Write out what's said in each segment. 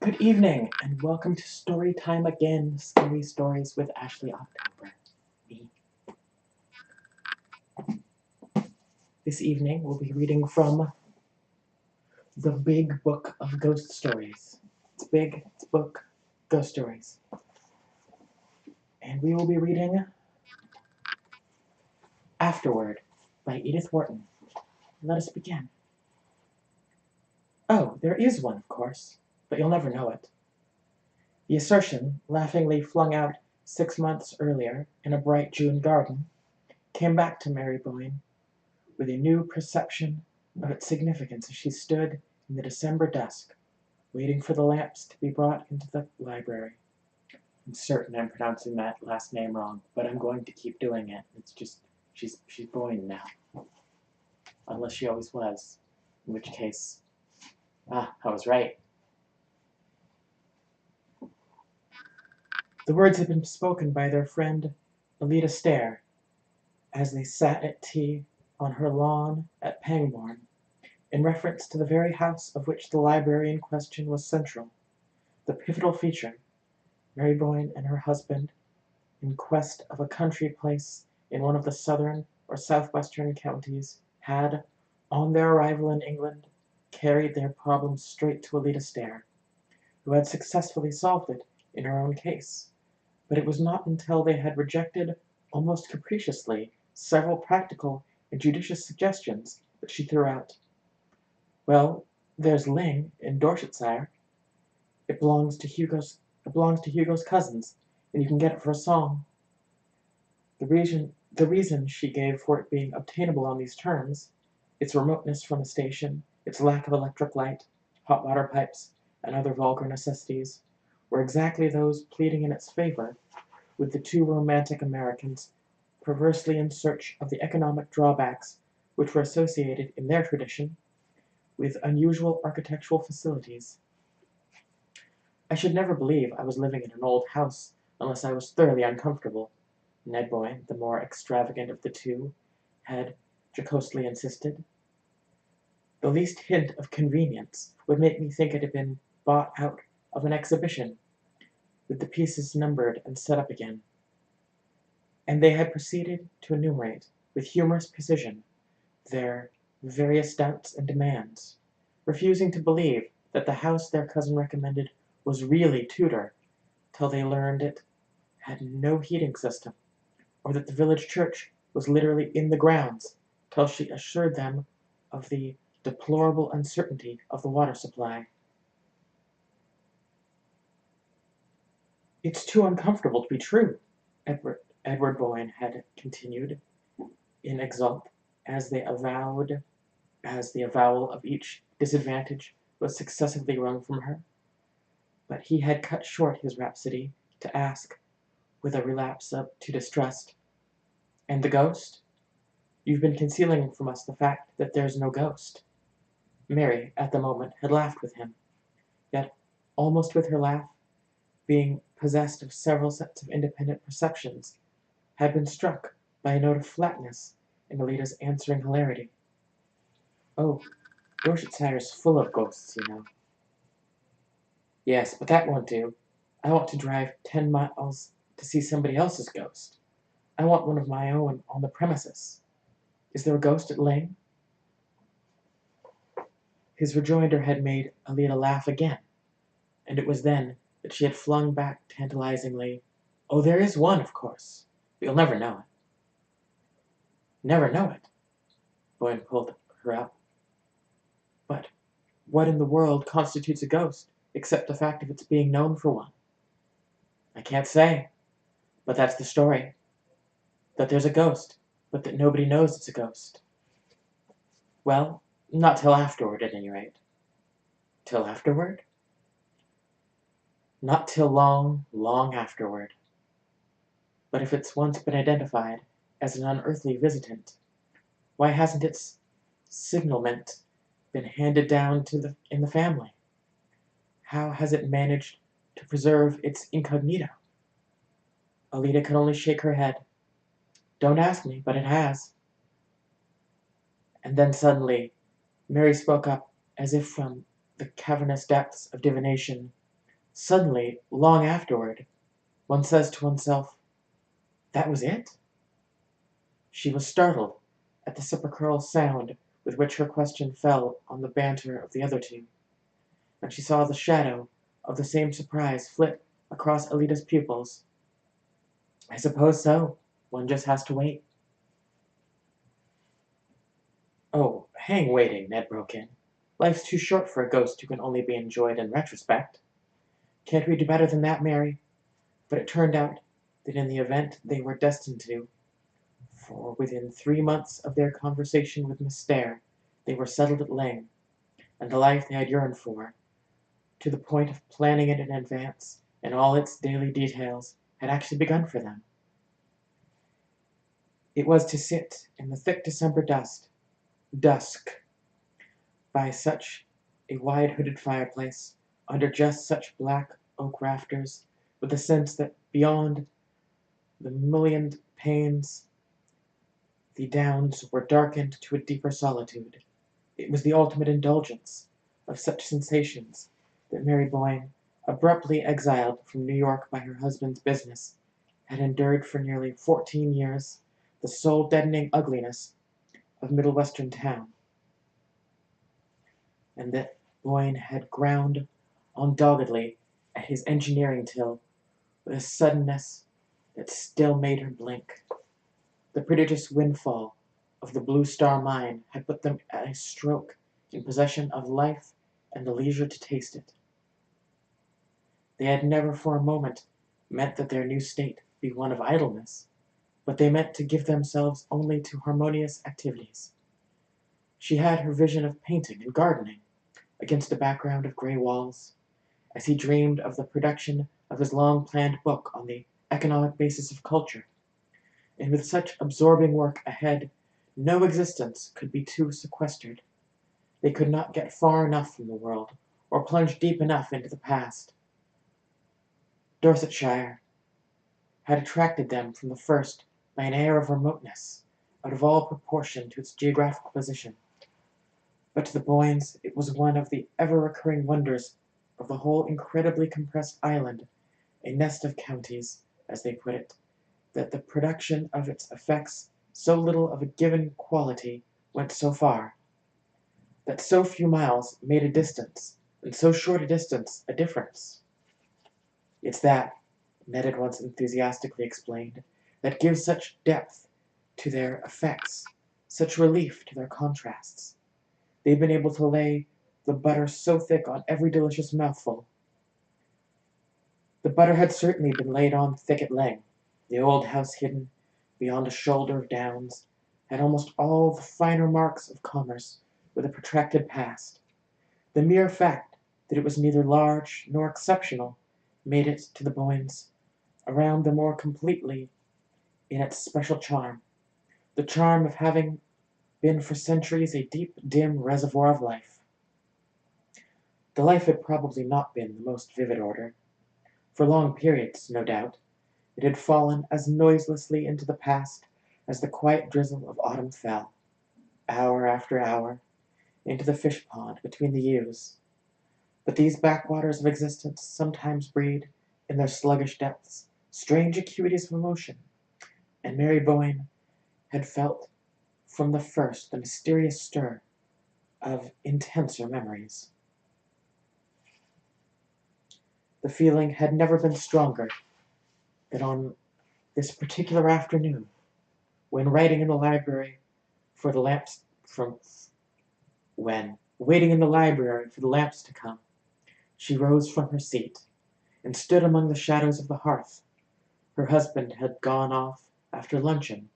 Good evening, and welcome to Story Time Again, Scary Stories with Ashley October. Me. This evening, we'll be reading from The Big Book of Ghost Stories. It's big, it's book, ghost stories. And we will be reading Afterward by Edith Wharton. Let us begin. Oh, there is one, of course, but you'll never know it. The assertion, laughingly flung out 6 months earlier in a bright June garden, came back to Mary Boyne with a new perception of its significance as she stood in the December dusk, waiting for the lamps to be brought into the library. I'm certain I'm pronouncing that last name wrong, but I'm going to keep doing it. It's just, she's Boyne now. Unless she always was, in which case, I was right. The words had been spoken by their friend Alida Stair as they sat at tea on her lawn at Pangbourne, in reference to the very house of which the library in question was central, the pivotal feature. Mary Boyne and her husband, in quest of a country place in one of the southern or southwestern counties, had, on their arrival in England, carried their problem straight to Alida Stair, who had successfully solved it in her own case. But it was not until they had rejected, almost capriciously, several practical and judicious suggestions that she threw out. Well, there's Ling in Dorsetshire. It belongs to Hugo's cousins, and you can get it for a song. The reason she gave for it being obtainable on these terms, its remoteness from a station, its lack of electric light, hot water pipes, and other vulgar necessities, were exactly those pleading in its favor with the two romantic Americans, perversely in search of the economic drawbacks which were associated in their tradition with unusual architectural facilities. I should never believe I was living in an old house unless I was thoroughly uncomfortable, Ned Boyne, the more extravagant of the two, had jocosely insisted. The least hint of convenience would make me think it had been bought out of an exhibition, with the pieces numbered and set up again. And they had proceeded to enumerate, with humorous precision, their various doubts and demands, refusing to believe that the house their cousin recommended was really Tudor, till they learned it had no heating system, or that the village church was literally in the grounds, till she assured them of the deplorable uncertainty of the water supply. It's too uncomfortable to be true, Edward Boyne had continued, in exult, as the avowal of each disadvantage was successively wrung from her. But he had cut short his rhapsody to ask, with a relapse to distrust, "And the ghost? You've been concealing from us the fact that there's no ghost." Mary, at the moment, had laughed with him, yet, almost with her laugh, being possessed of several sets of independent perceptions, had been struck by a note of flatness in Alida's answering hilarity. "Oh, Dorsetshire full of ghosts, you know." "Yes, but that won't do. I want to drive 10 miles to see somebody else's ghost. I want one of my own on the premises. Is there a ghost at Ling?" His rejoinder had made Alida laugh again, and it was then that she had flung back tantalizingly, "Oh, there is one, of course, but you'll never know it." "Never know it?" Boyne pulled her up. "But what in the world constitutes a ghost, except the fact of its being known for one?" "I can't say, but that's the story. That there's a ghost, but that nobody knows it's a ghost." "Well, not till afterward, at any rate." "Till afterward?" "Not till long, long afterward. But if it's once been identified as an unearthly visitant, why hasn't its signalment been handed down in the family? How has it managed to preserve its incognito?" Alida could only shake her head. "Don't ask me, but it has." And then suddenly Mary spoke up as if from the cavernous depths of divination. Suddenly, long afterward, one says to oneself, "That was it?" She was startled at the sepulchral sound with which her question fell on the banter of the other two, and she saw the shadow of the same surprise flit across Alida's pupils. "I suppose so. One just has to wait." "Oh, hang waiting," Ned broke in. "Life's too short for a ghost who can only be enjoyed in retrospect. Can't we do better than that, Mary?" But it turned out that in the event they were destined to, for within 3 months of their conversation with Miss Stair, they were settled at Lyng, and the life they had yearned for, to the point of planning it in advance in all its daily details, had actually begun for them. It was to sit in the thick December dusk, by such a wide-hooded fireplace, under just such black oak rafters, with the sense that beyond the mullioned panes the downs were darkened to a deeper solitude. It was the ultimate indulgence of such sensations that Mary Boyne, abruptly exiled from New York by her husband's business, had endured for nearly 14 years the soul-deadening ugliness of Middle Western town, and that Boyne had ground on doggedly at his engineering till with a suddenness that still made her blink. The prodigious windfall of the Blue Star Mine had put them at a stroke in possession of life and the leisure to taste it. They had never for a moment meant that their new state be one of idleness, but they meant to give themselves only to harmonious activities. She had her vision of painting and gardening against a background of grey walls, as he dreamed of the production of his long-planned book on the economic basis of culture. And with such absorbing work ahead, no existence could be too sequestered. They could not get far enough from the world, or plunge deep enough into the past. Dorsetshire had attracted them from the first by an air of remoteness, out of all proportion to its geographical position. But to the Boynes it was one of the ever-recurring wonders of the whole incredibly compressed island, a nest of counties, as they put it, that the production of its effects so little of a given quality went so far, that so few miles made a distance, and so short a distance a difference. "It's that," Ned had once enthusiastically explained, "that gives such depth to their effects, such relief to their contrasts. They've been able to lay the butter so thick on every delicious mouthful." The butter had certainly been laid on thick at Lyng. The old house hidden beyond a shoulder of downs had almost all the finer marks of commerce with a protracted past. The mere fact that it was neither large nor exceptional made it, to the Boynes, around the more completely in its special charm, the charm of having been for centuries a deep, dim reservoir of life. The life had probably not been the most vivid order. For long periods, no doubt, it had fallen as noiselessly into the past as the quiet drizzle of autumn fell, hour after hour, into the fish-pond between the yews. But these backwaters of existence sometimes breed, in their sluggish depths, strange acuities of emotion, and Mary Boyne had felt from the first the mysterious stir of intenser memories. The feeling had never been stronger than on this particular afternoon, when writing in the library for the lamps from when, waiting in the library for the lamps to come, she rose from her seat, and stood among the shadows of the hearth. Her husband had gone off after luncheon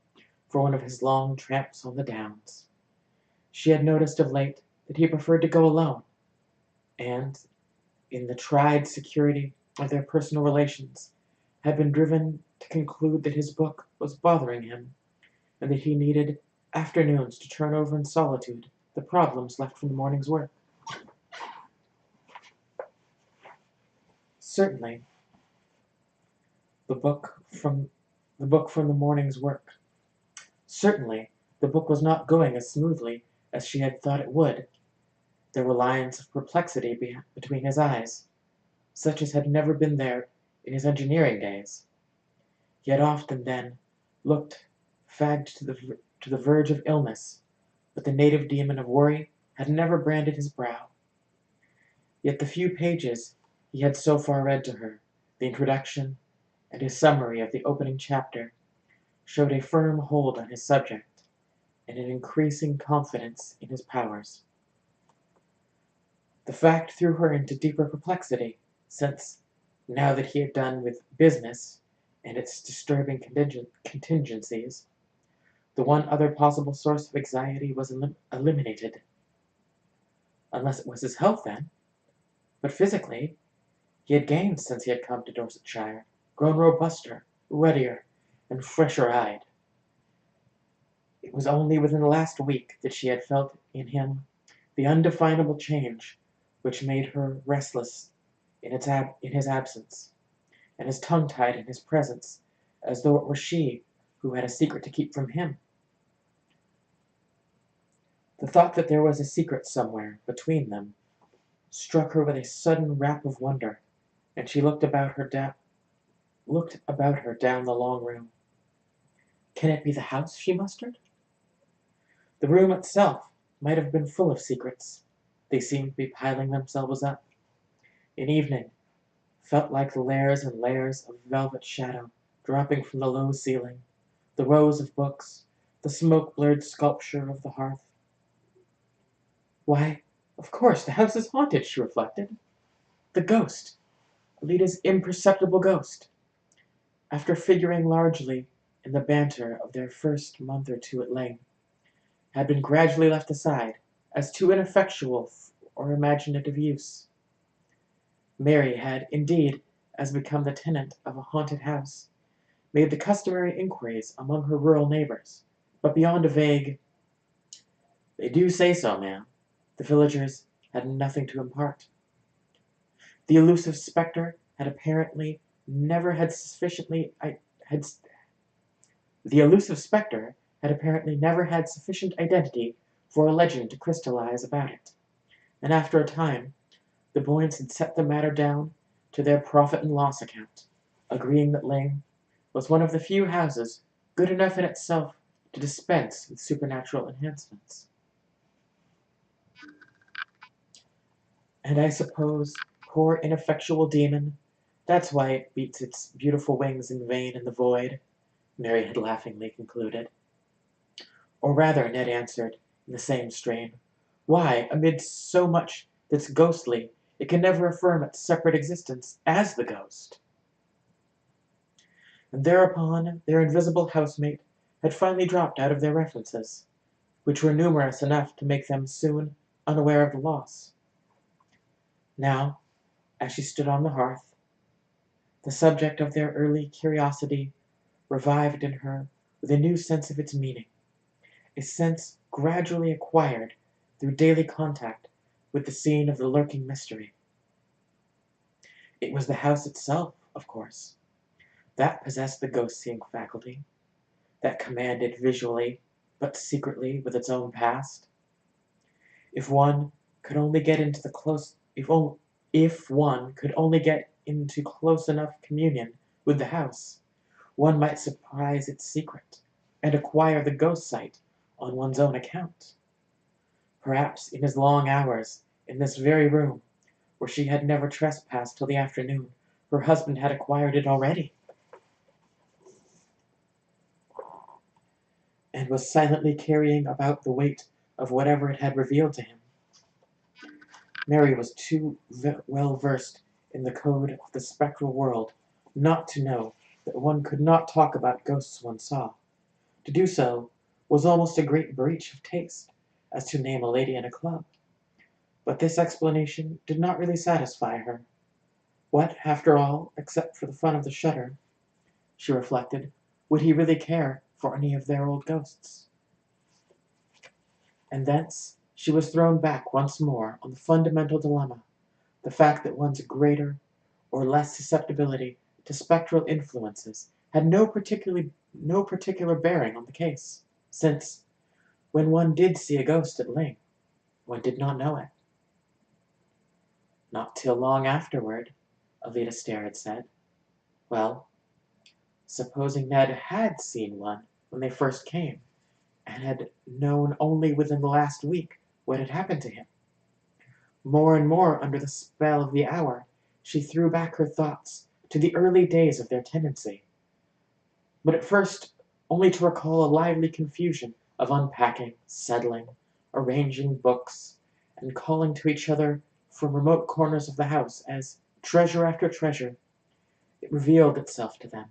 for one of his long tramps on the downs. She had noticed of late that he preferred to go alone, and, in the tried security of their personal relations, had been driven to conclude that his book was bothering him, and that he needed afternoons to turn over in solitude the problems left from the morning's work. Certainly, the book from the morning's work. Certainly, the book was not going as smoothly as she had thought it would. There were lines of perplexity between his eyes. such as had never been there in his engineering days. He had often then looked fagged to the verge of illness, but the native demon of worry had never branded his brow. Yet the few pages he had so far read to her, the introduction and his summary of the opening chapter, showed a firm hold on his subject and an increasing confidence in his powers. The fact threw her into deeper perplexity, since, now that he had done with business and its disturbing contingencies, the one other possible source of anxiety was eliminated. Unless it was his health, then. But physically, he had gained since he had come to Dorsetshire, grown robuster, ruddier, and fresher-eyed. It was only within the last week that she had felt in him the undefinable change which made her restless in his absence, and as tongue-tied in his presence as though it were she who had a secret to keep from him. The thought that there was a secret somewhere between them struck her with a sudden rap of wonder, and she looked about her down the long room. "Can it be the house?" she mustered. The room itself might have been full of secrets. They seemed to be piling themselves up. In evening, felt like layers and layers of velvet shadow dropping from the low ceiling, the rows of books, the smoke-blurred sculpture of the hearth. Why, of course, the house is haunted, she reflected. The ghost, Alida's imperceptible ghost, after figuring largely in the banter of their first month or two at Lyng, had been gradually left aside as too ineffectual or imaginative use. Mary had, indeed, as become the tenant of a haunted house, made the customary inquiries among her rural neighbors, but beyond a vague, "They do say so, ma'am," the villagers had nothing to impart. The elusive spectre had apparently never had sufficient identity for a legend to crystallize about it, and after a time the Boynes had set the matter down to their profit and loss account, agreeing that Lyng was one of the few houses good enough in itself to dispense with supernatural enhancements. "And I suppose, poor ineffectual demon, that's why it beats its beautiful wings in vain in the void," Mary had laughingly concluded. Or rather, Ned answered, in the same strain, why, amid so much that's ghostly, it can never affirm its separate existence as the ghost. And thereupon their invisible housemate had finally dropped out of their references, which were numerous enough to make them soon unaware of the loss. Now, as she stood on the hearth, the subject of their early curiosity revived in her with a new sense of its meaning, a sense gradually acquired through daily contact with the scene of the lurking mystery. It was the house itself, of course, that possessed the ghost-seeing faculty, that commanded visually, but secretly with its own past. If one could only get into close enough communion with the house, one might surprise its secret, and acquire the ghost sight on one's own account. Perhaps in his long hours in this very room, where she had never trespassed till the afternoon, her husband had acquired it already, and was silently carrying about the weight of whatever it had revealed to him. Mary was too well versed in the code of the spectral world not to know that one could not talk about ghosts one saw. To do so was almost a great breach of taste, as to name a lady in a club. But this explanation did not really satisfy her. What, after all, except for the fun of the shutter, she reflected, would he really care for any of their old ghosts? And thence she was thrown back once more on the fundamental dilemma, the fact that one's greater or less susceptibility to spectral influences had no particular bearing on the case, since, when one did see a ghost at Lyng, one did not know it. Not till long afterward, Alita Stair had said. Well, supposing Ned had seen one when they first came, and had known only within the last week what had happened to him. More and more, under the spell of the hour, she threw back her thoughts to the early days of their tenancy, but at first only to recall a lively confusion of unpacking, settling, arranging books, and calling to each other from remote corners of the house as, treasure after treasure, it revealed itself to them.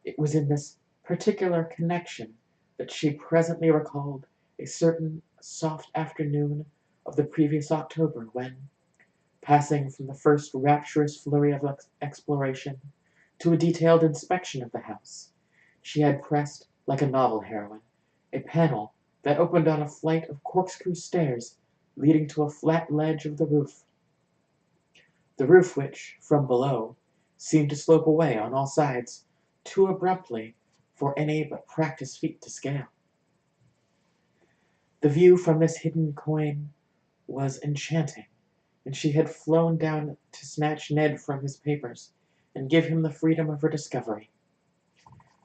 It was in this particular connection that she presently recalled a certain soft afternoon of the previous October when, passing from the first rapturous flurry of exploration to a detailed inspection of the house, she had pressed, like a novel heroine, a panel that opened on a flight of corkscrew stairs leading to a flat ledge of the roof. The roof which, from below, seemed to slope away on all sides too abruptly for any but practised feet to scale. The view from this hidden coign was enchanting, and she had flown down to snatch Ned from his papers and give him the freedom of her discovery.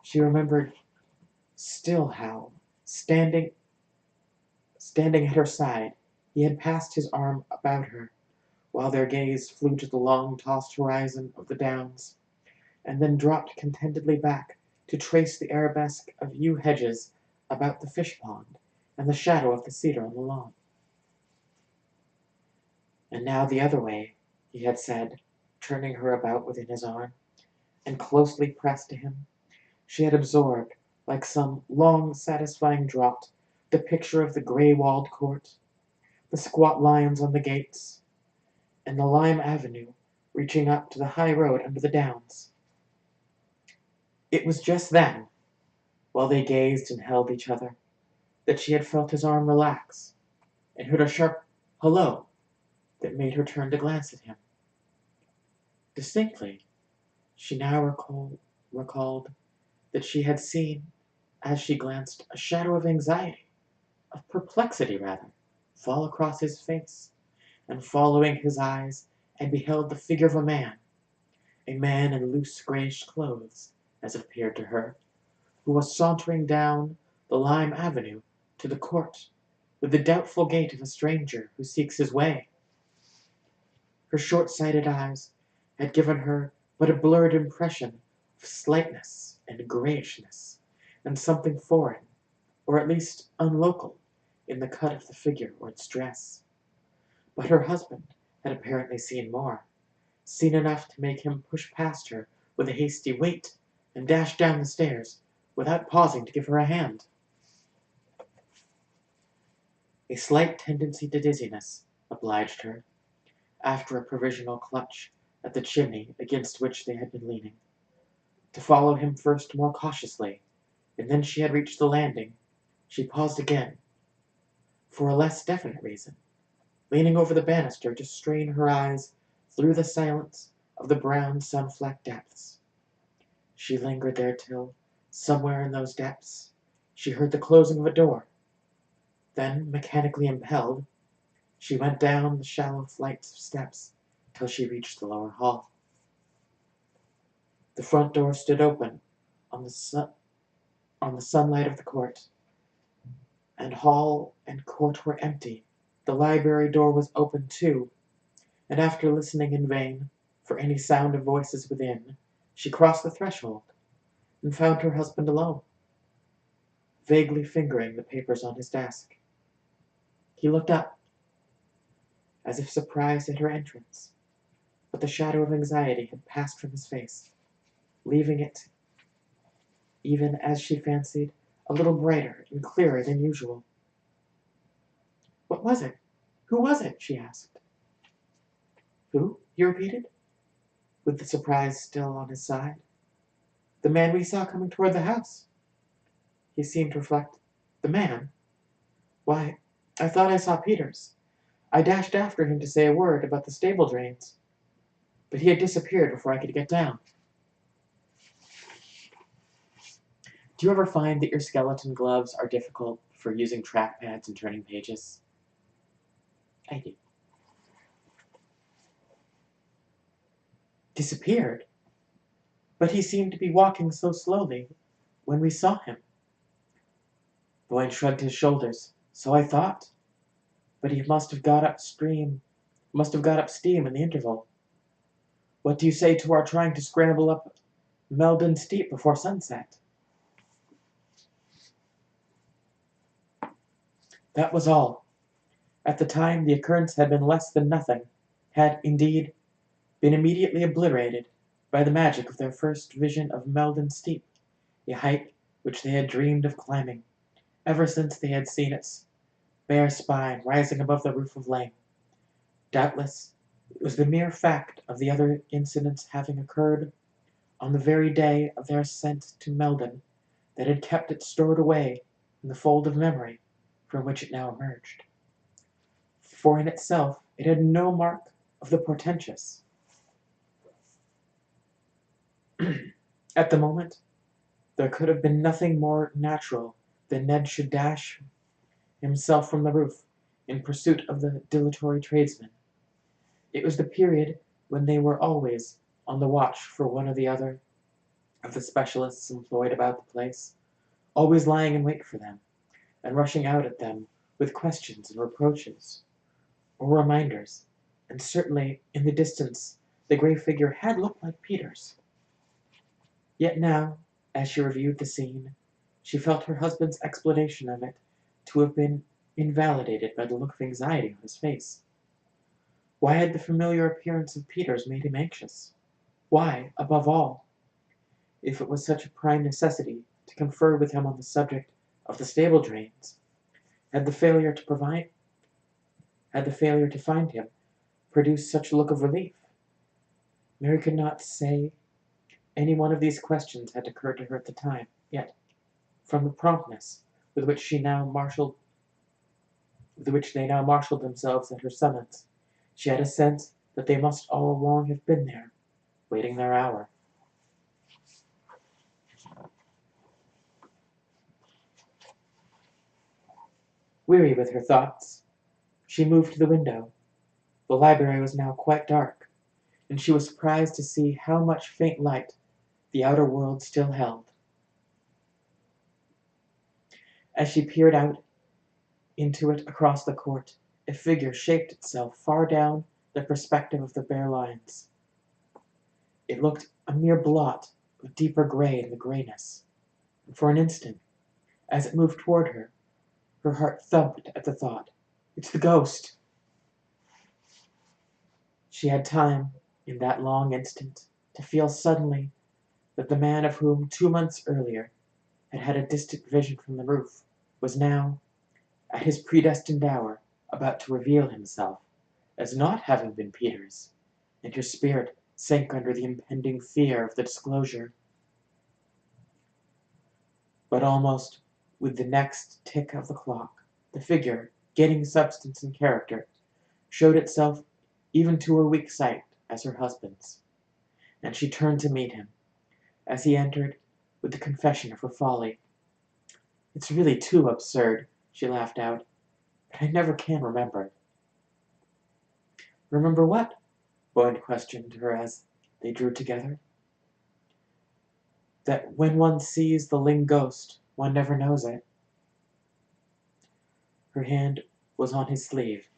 She remembered still how, standing at her side, he had passed his arm about her, while their gaze flew to the long-tossed horizon of the downs, and then dropped contentedly back to trace the arabesque of yew hedges about the fish-pond and the shadow of the cedar on the lawn. And now the other way, he had said, turning her about within his arm, and closely pressed to him, she had absorbed, like some long satisfying draught, the picture of the grey-walled court, the squat lions on the gates, and the lime avenue reaching up to the high road under the downs. It was just then, while they gazed and held each other, that she had felt his arm relax, and heard a sharp "Hullo!" that made her turn to glance at him. Distinctly, she now recalled that she had seen, as she glanced, a shadow of anxiety, of perplexity rather, fall across his face, and following his eyes had beheld the figure of a man in loose greyish clothes, as it appeared to her, who was sauntering down the lime avenue to the court with the doubtful gait of a stranger who seeks his way. Her short-sighted eyes had given her but a blurred impression of slightness and greyishness, and something foreign, or at least unlocal, in the cut of the figure or its dress. But her husband had apparently seen more, seen enough to make him push past her with a hasty "Wait!" and dash down the stairs, without pausing to give her a hand. A slight tendency to dizziness obliged her, after a provisional clutch at the chimney against which they had been leaning, to follow him first more cautiously, and then she had reached the landing, she paused again, for a less definite reason, leaning over the banister to strain her eyes through the silence of the brown sun-flecked depths. She lingered there till, somewhere in those depths, she heard the closing of a door. Then, mechanically impelled, she went down the shallow flights of steps till she reached the lower hall. The front door stood open on the sunlight of the court, and hall and court were empty. The library door was open too, and after listening in vain for any sound of voices within, she crossed the threshold, and found her husband alone, vaguely fingering the papers on his desk. He looked up, as if surprised at her entrance, but the shadow of anxiety had passed from his face, leaving it, even as she fancied, a little brighter and clearer than usual. "What was it? Who was it?" she asked. "Who?" he repeated, with the surprise still on his side. "The man we saw coming toward the house." He seemed to reflect. "The man? Why, I thought I saw Peters. I dashed after him to say a word about the stable drains, but he had disappeared before I could get down." Do you ever find that your skeleton gloves are difficult for using trackpads and turning pages? I do. Disappeared? But he seemed to be walking so slowly when we saw him. Boyne shrugged his shoulders. So I thought. But he must have got up steam in the interval. What do you say to our trying to scramble up Meldon Steep before sunset? That was all. At the time, the occurrence had been less than nothing, had, indeed, been immediately obliterated by the magic of their first vision of Meldon Steep, a height which they had dreamed of climbing, ever since they had seen its bare spine rising above the roof of Lane. Doubtless, it was the mere fact of the other incidents having occurred on the very day of their ascent to Meldon that had kept it stored away in the fold of memory from which it now emerged. For in itself it had no mark of the portentous. At the moment, there could have been nothing more natural than Ned should dash himself from the roof in pursuit of the dilatory tradesman. It was the period when they were always on the watch for one or the other of the specialists employed about the place, always lying in wait for them, and rushing out at them with questions and reproaches, or reminders, and certainly in the distance the grey figure had looked like Peter's. Yet now, as she reviewed the scene, she felt her husband's explanation of it to have been invalidated by the look of anxiety on his face. Why had the familiar appearance of Peter's made him anxious? Why, above all, if it was such a prime necessity to confer with him on the subject of the stable drains, had the failure to find him produced such a look of relief? Mary could not say any one of these questions had occurred to her at the time, yet, from the promptness with which they now marshalled themselves at her summons, she had a sense that they must all along have been there, waiting their hour. Weary with her thoughts, she moved to the window. The library was now quite dark, and she was surprised to see how much faint light the outer world still held. As she peered out into it across the court, a figure shaped itself far down the perspective of the bare lines. It looked a mere blot of deeper gray in the grayness, and for an instant, as it moved toward her, her heart thumped at the thought, "It's the ghost!" She had time, in that long instant, to feel suddenly that the man of whom 2 months earlier had had a distant vision from the roof was now, at his predestined hour, about to reveal himself as not having been Peter's, and her spirit sank under the impending fear of the disclosure. But almost with the next tick of the clock, the figure, gaining substance and character, showed itself even to her weak sight as her husband's, and she turned to meet him, as he entered, with the confession of her folly. "It's really too absurd," she laughed out, "but I never can remember it." "Remember what?" Boyd questioned her as they drew together. "That when one sees the Ling ghost, one never knows it." Her hand was on his sleeve,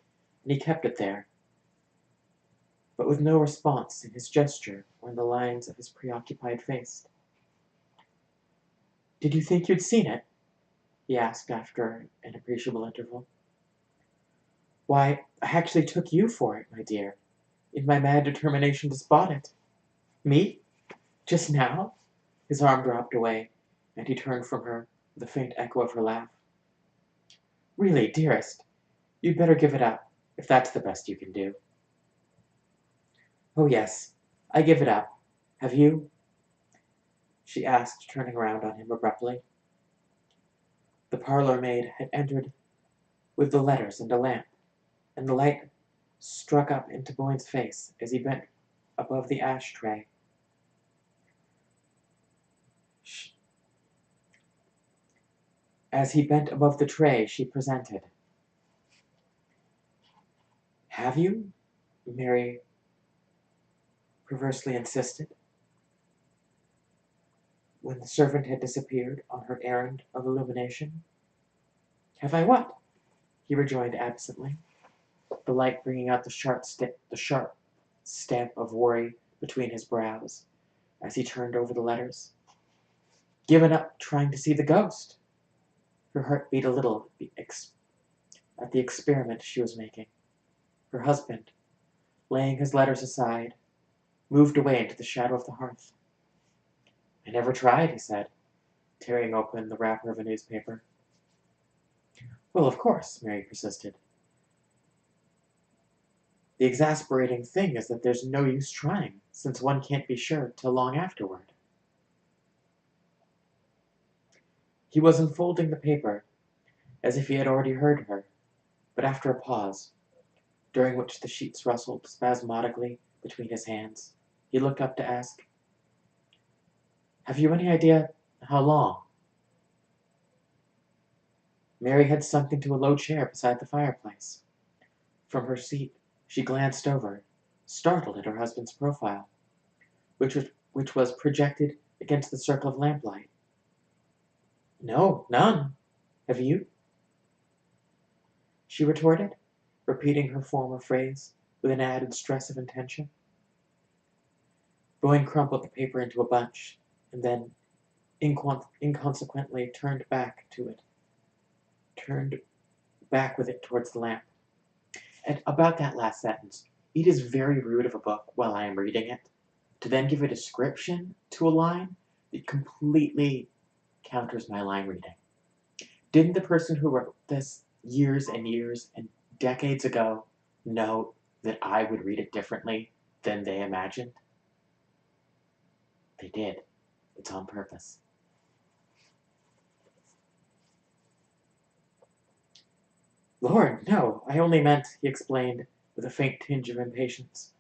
and he kept it there, but with no response in his gesture or in the lines of his preoccupied face. "Did you think you'd seen it?" he asked after an appreciable interval. "Why, I actually took you for it, my dear, in my mad determination to spot it." "Me? Just now?" His arm dropped away, and he turned from her with a faint echo of her laugh. "Really, dearest, you'd better give it up, if that's the best you can do." "Oh, yes, I give it up. Have you?" she asked, turning round on him abruptly. The parlour maid had entered with the letters and a lamp, and the light struck up into Boyne's face as he bent above the ash tray. As he bent above the tray, she presented. "Have you?" Mary perversely insisted, when the servant had disappeared on her errand of illumination. "Have I what?" he rejoined absently, the light bringing out the sharp stamp of worry between his brows as he turned over the letters. "Given up trying to see the ghost." Her heart beat a little at the experiment she was making. Her husband, laying his letters aside, moved away into the shadow of the hearth. "I never tried," he said, tearing open the wrapper of a newspaper. "Well, of course," Mary persisted. "The exasperating thing is that there's no use trying, since one can't be sure till long afterward." He was unfolding the paper, as if he had already heard her, but after a pause, during which the sheets rustled spasmodically between his hands, he looked up to ask, "Have you any idea how long?" Mary had sunk into a low chair beside the fireplace. From her seat she glanced over, startled at her husband's profile, which was projected against the circle of lamplight. "No, none. Have you?" she retorted, repeating her former phrase with an added stress of intention. Boyne crumpled the paper into a bunch, and then inconsequently turned back with it towards the lamp. And about that last sentence, it is very rude of a book while I am reading it to then give a description to a line that completely counters my line reading. Didn't the person who wrote this years and years and decades ago know that I would read it differently than they imagined? They did. It's on purpose. "Lord, no, I only meant," he explained, with a faint tinge of impatience.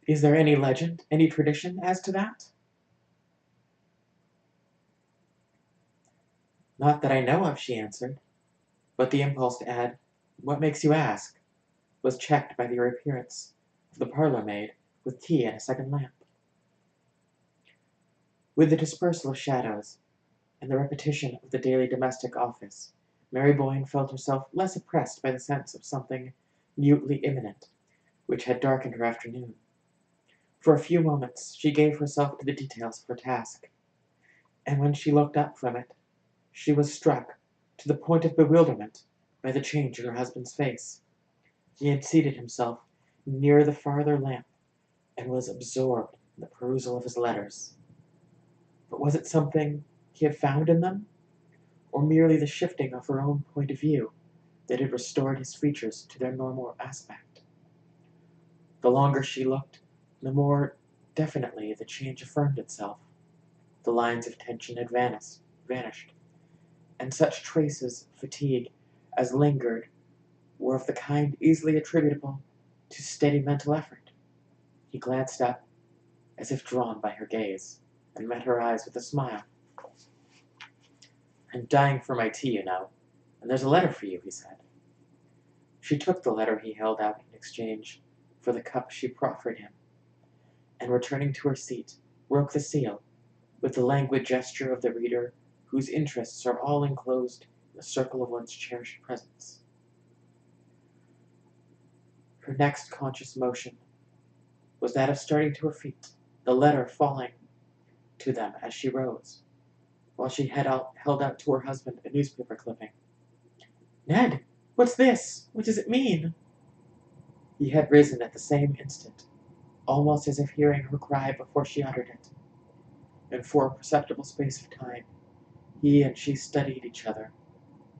"Is there any legend, any tradition as to that?" "Not that I know of," she answered, but the impulse to add, "What makes you ask?" was checked by the reappearance of the parlour maid with tea and a second lamp. With the dispersal of shadows, and the repetition of the daily domestic office, Mary Boyne felt herself less oppressed by the sense of something mutely imminent, which had darkened her afternoon. For a few moments she gave herself to the details of her task, and when she looked up from it, she was struck, to the point of bewilderment, by the change in her husband's face. He had seated himself near the farther lamp, and was absorbed in the perusal of his letters. But was it something he had found in them, or merely the shifting of her own point of view that had restored his features to their normal aspect? The longer she looked, the more definitely the change affirmed itself. The lines of tension had vanished, and such traces of fatigue as lingered were of the kind easily attributable to steady mental effort. He glanced up, as if drawn by her gaze, and met her eyes with a smile. "I'm dying for my tea, you know, and there's a letter for you," he said. She took the letter he held out in exchange for the cup she proffered him, and returning to her seat, broke the seal, with the languid gesture of the reader whose interests are all enclosed in the circle of one's cherished presence. Her next conscious motion was that of starting to her feet, the letter falling to them as she rose, while she held out to her husband a newspaper clipping. "Ned, what's this? What does it mean?" He had risen at the same instant, almost as if hearing her cry before she uttered it, and for a perceptible space of time he and she studied each other,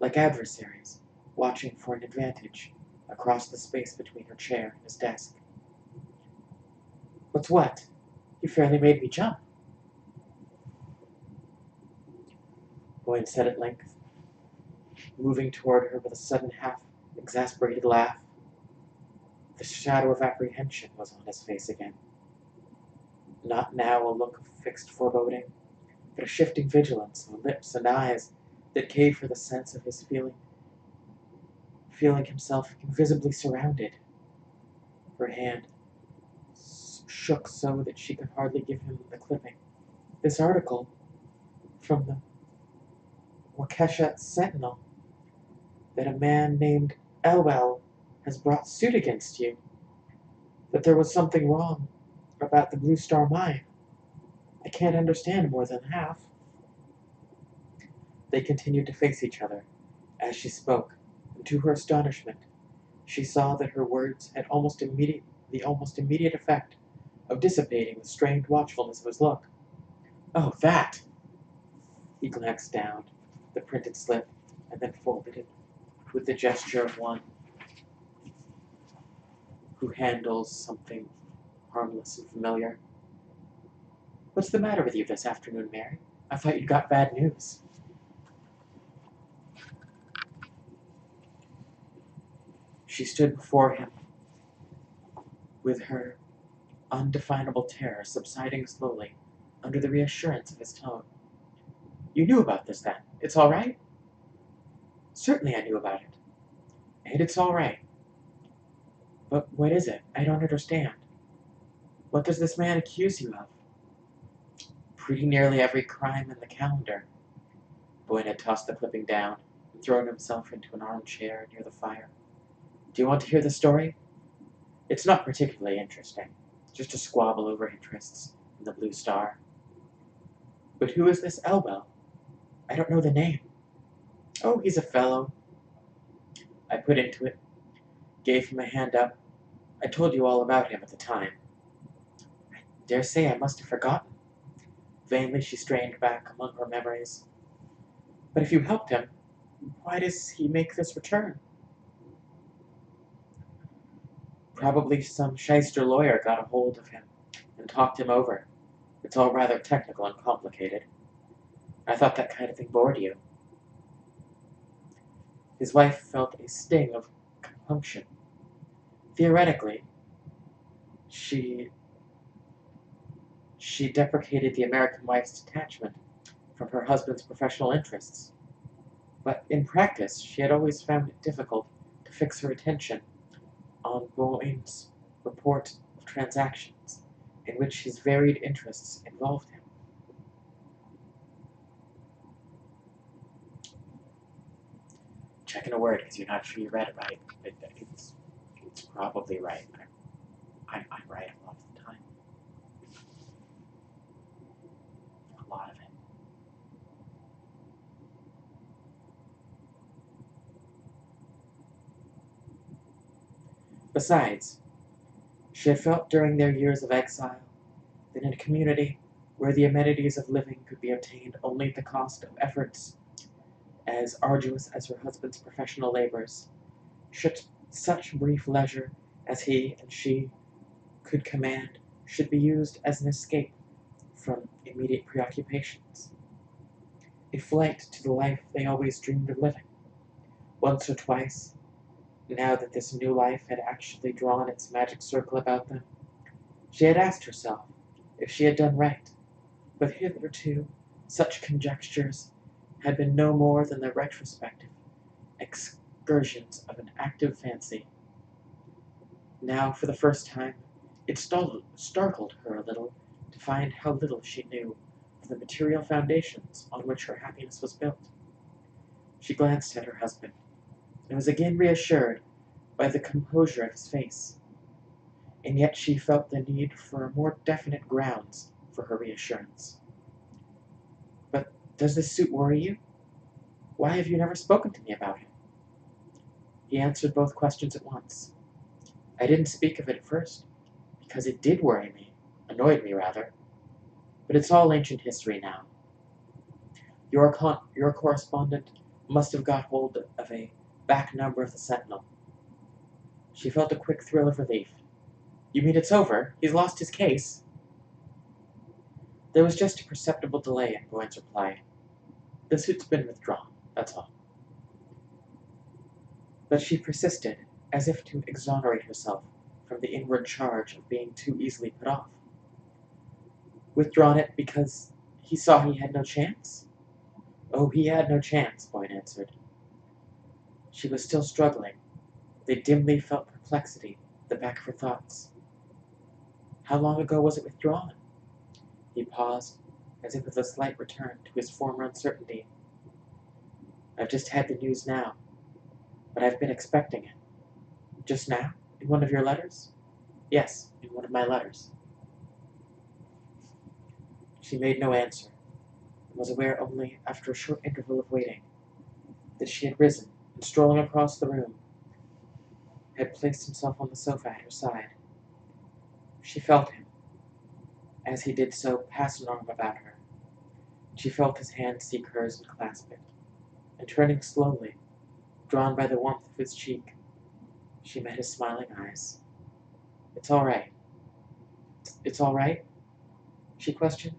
like adversaries watching for an advantage across the space between her chair and his desk. "What's what? You fairly made me jump," Boyne said at length, moving toward her with a sudden half-exasperated laugh. The shadow of apprehension was on his face again. Not now a look of fixed foreboding, but a shifting vigilance of lips and eyes that gave her the sense of his feeling himself invisibly surrounded. Her hand shook so that she could hardly give him the clipping. "This article from the Waukesha Sentinel that a man named Elwell has brought suit against you. That there was something wrong about the Blue Star Mine. I can't understand more than half." They continued to face each other as she spoke, and to her astonishment, she saw that her words had the almost immediate effect of dissipating the strained watchfulness of his look. "Oh, that!" He glanced down the printed slip and then folded it with the gesture of one who handles something harmless and familiar. "What's the matter with you this afternoon, Mary? I thought you'd got bad news." She stood before him with her undefinable terror subsiding slowly under the reassurance of his tone. "You knew about this, then? It's all right?" "Certainly I knew about it. And it's all right. But what is it? I don't understand. What does this man accuse you of?" "Pretty nearly every crime in the calendar." Boyd had tossed the clipping down and thrown himself into an armchair near the fire. "Do you want to hear the story? It's not particularly interesting. Just a squabble over interests in the Blue Star." "But who is this Elwell? I don't know the name." "Oh, he's a fellow I put into it. Gave him a hand up. I told you all about him at the time." "I dare say I must have forgotten." Vainly she strained back among her memories. "But if you helped him, why does he make this return?" "Probably some shyster lawyer got a hold of him and talked him over. It's all rather technical and complicated. I thought that kind of thing bored you." His wife felt a sting of compunction. Theoretically, she deprecated the American wife's detachment from her husband's professional interests. But in practice, she had always found it difficult to fix her attention on Boyne's report of transactions in which his varied interests involved him. Checking a word because you're not sure you read it right. It's probably right. I'm right a lot of the time. A lot of it. Besides, she had felt during their years of exile that in a community where the amenities of living could be obtained only at the cost of efforts as arduous as her husband's professional labors, such brief leisure as he and she could command should be used as an escape from immediate preoccupations, a flight to the life they always dreamed of living. Once or twice, now that this new life had actually drawn its magic circle about them, she had asked herself if she had done right, but hitherto such conjectures had been no more than the retrospective excursions of an active fancy. Now, for the first time, it startled her a little to find how little she knew of the material foundations on which her happiness was built. She glanced at her husband, and was again reassured by the composure of his face. And yet she felt the need for more definite grounds for her reassurance. "But does this suit worry you? Why have you never spoken to me about it?" He answered both questions at once. "I didn't speak of it at first, because it did worry me, annoyed me rather. But it's all ancient history now. Your correspondent must have got hold of a back number of the Sentinel." She felt a quick thrill of relief. "You mean it's over? He's lost his case?" There was just a perceptible delay in Boyd's reply. "The suit's been withdrawn, that's all." But she persisted, as if to exonerate herself from the inward charge of being too easily put off. "Withdrawn it because he saw he had no chance?" "Oh, he had no chance," Boyd answered. She was still struggling, with a dimly felt perplexity at the back of her thoughts. How long ago was it withdrawn? He paused, as if with a slight return to his former uncertainty. I've just had the news now, but I've been expecting it. Just now? In one of your letters? Yes, in one of my letters. She made no answer, and was aware only, after a short interval of waiting, that she had risen, and strolling across the room, had placed himself on the sofa at her side. She felt him, as he did so, pass an arm about her. She felt his hand seek hers and clasp it, and turning slowly, drawn by the warmth of his cheek, she met his smiling eyes. "It's all right. It's all right?" she questioned,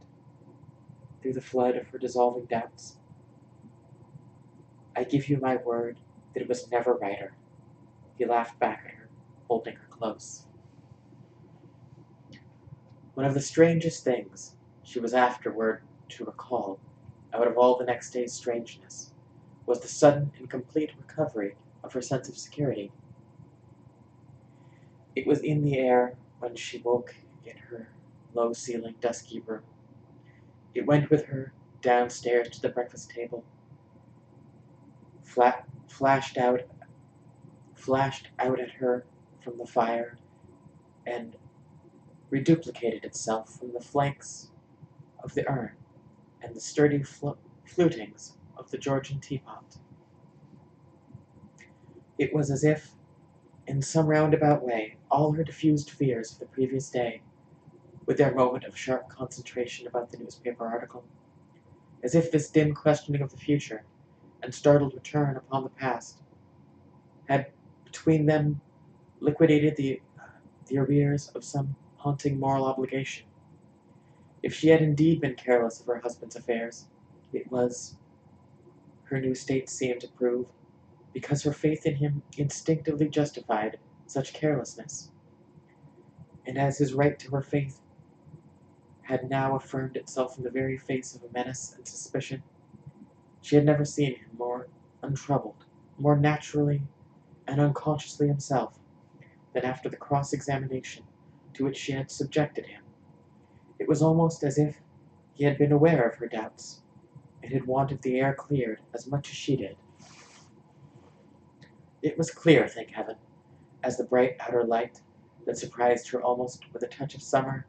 through the flood of her dissolving doubts. "I give you my word that it was never righter." He laughed back at her, holding her close. One of the strangest things she was afterward to recall, out of all the next day's strangeness, was the sudden and complete recovery of her sense of security. It was in the air when she woke in her low-ceilinged, dusky room. It went with her downstairs to the breakfast table, flashed out at her from the fire, and reduplicated itself from the flanks of the urn and the sturdy flutings of the Georgian teapot. It was as if, in some roundabout way, all her diffused fears of the previous day, with their moment of sharp concentration about the newspaper article, as if this dim questioning of the future, and startled return upon the past, had between them liquidated the arrears of some haunting moral obligation. If she had indeed been careless of her husband's affairs, it was, her new state seemed to prove, because her faith in him instinctively justified such carelessness. And as his right to her faith had now affirmed itself in the very face of a menace and suspicion, she had never seen him more untroubled, more naturally and unconsciously himself, than after the cross-examination to which she had subjected him. It was almost as if he had been aware of her doubts, and had wanted the air cleared as much as she did. It was clear, thank heaven, as the bright outer light that surprised her almost with a touch of summer,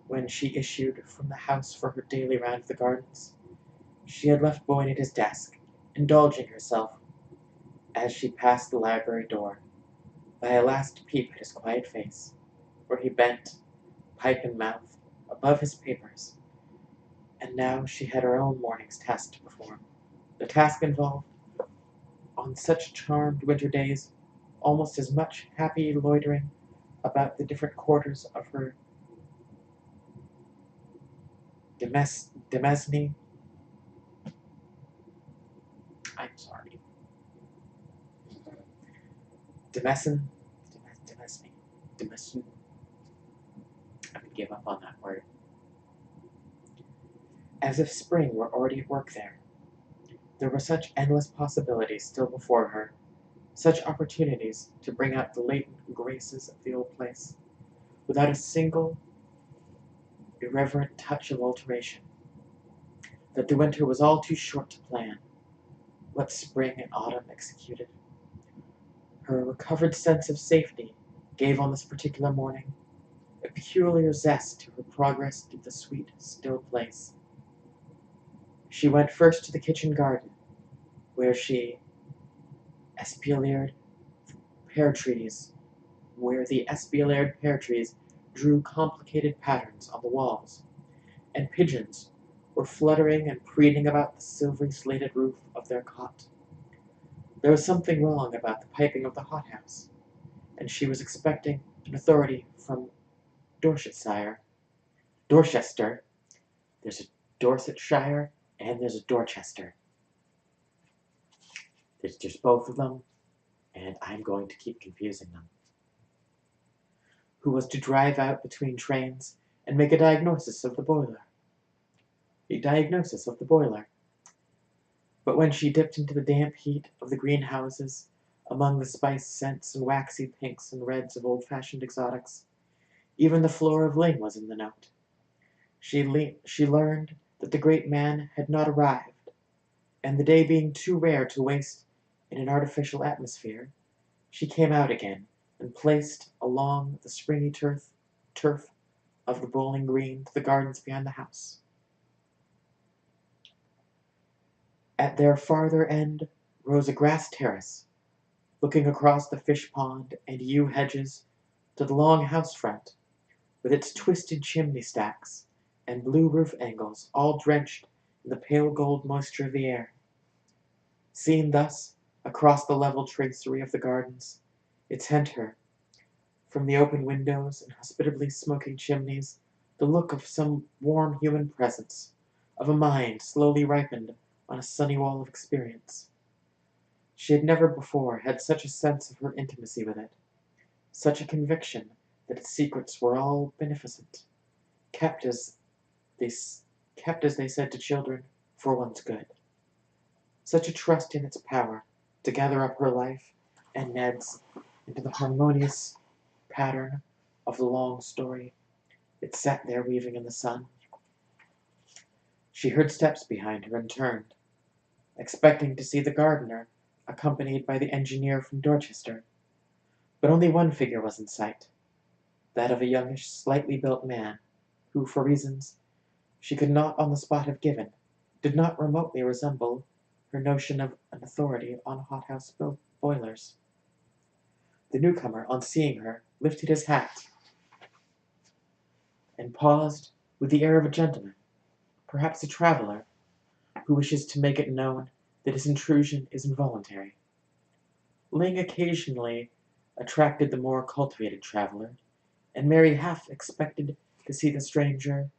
when she issued from the house for her daily round of the gardens. She had left Boyne at his desk, indulging herself, as she passed the library door, by a last peep at his quiet face, where he bent, pipe in mouth, above his papers. And now she had her own morning's task to perform. The task involved, on such charmed winter days, almost as much happy loitering about the different quarters of her demesne. I'm sorry. Demesne. Demesne. I could give up on that word. As if spring were already at work there. There were such endless possibilities still before her, such opportunities to bring out the latent graces of the old place, without a single irreverent touch of alteration, that the winter was all too short to plan what spring and autumn executed. Her recovered sense of safety gave on this particular morning a peculiar zest to her progress through the sweet, still place. She went first to the kitchen garden, where she espaliered pear trees, where the espaliered pear trees drew complicated patterns on the walls, and pigeons were fluttering and preening about the silvery slated roof of their cot. There was something wrong about the piping of the hothouse, and she was expecting an authority from Dorsetshire. Dorchester. There's a Dorsetshire and there's a Dorchester. There's both of them, and I'm going to keep confusing them. Who was to drive out between trains and make a diagnosis of the boiler. But when she dipped into the damp heat of the greenhouses, among the spice scents and waxy pinks and reds of old-fashioned exotics, Even the floor of Ling was in the note. She learned that the great man had not arrived, and the day being too rare to waste in an artificial atmosphere, she came out again and placed along the springy turf of the bowling green to the gardens behind the house. At their farther end rose a grass terrace, looking across the fish pond and yew hedges to the long house front, with its twisted chimney stacks and blue roof angles all drenched in the pale gold moisture of the air. Seen thus, across the level tracery of the gardens, it sent her, from the open windows and hospitably smoking chimneys, the look of some warm human presence, of a mind slowly ripened on a sunny wall of experience. She had never before had such a sense of her intimacy with it, such a conviction that its secrets were all beneficent, kept as they kept, as they said to children, for one's good. Such a trust in its power to gather up her life and Ned's into the harmonious pattern of the long story it sat there weaving in the sun. She heard steps behind her and turned, expecting to see the gardener accompanied by the engineer from Dorchester. But only one figure was in sight, that of a youngish, slightly built man, who, for reasons she could not on the spot have given, did not remotely resemble her notion of an authority on hothouse boilers. The newcomer, on seeing her, lifted his hat and paused with the air of a gentleman, perhaps a traveller, who wishes to make it known that his intrusion is involuntary. Ling occasionally attracted the more cultivated traveller, and Mary half expected to see the stranger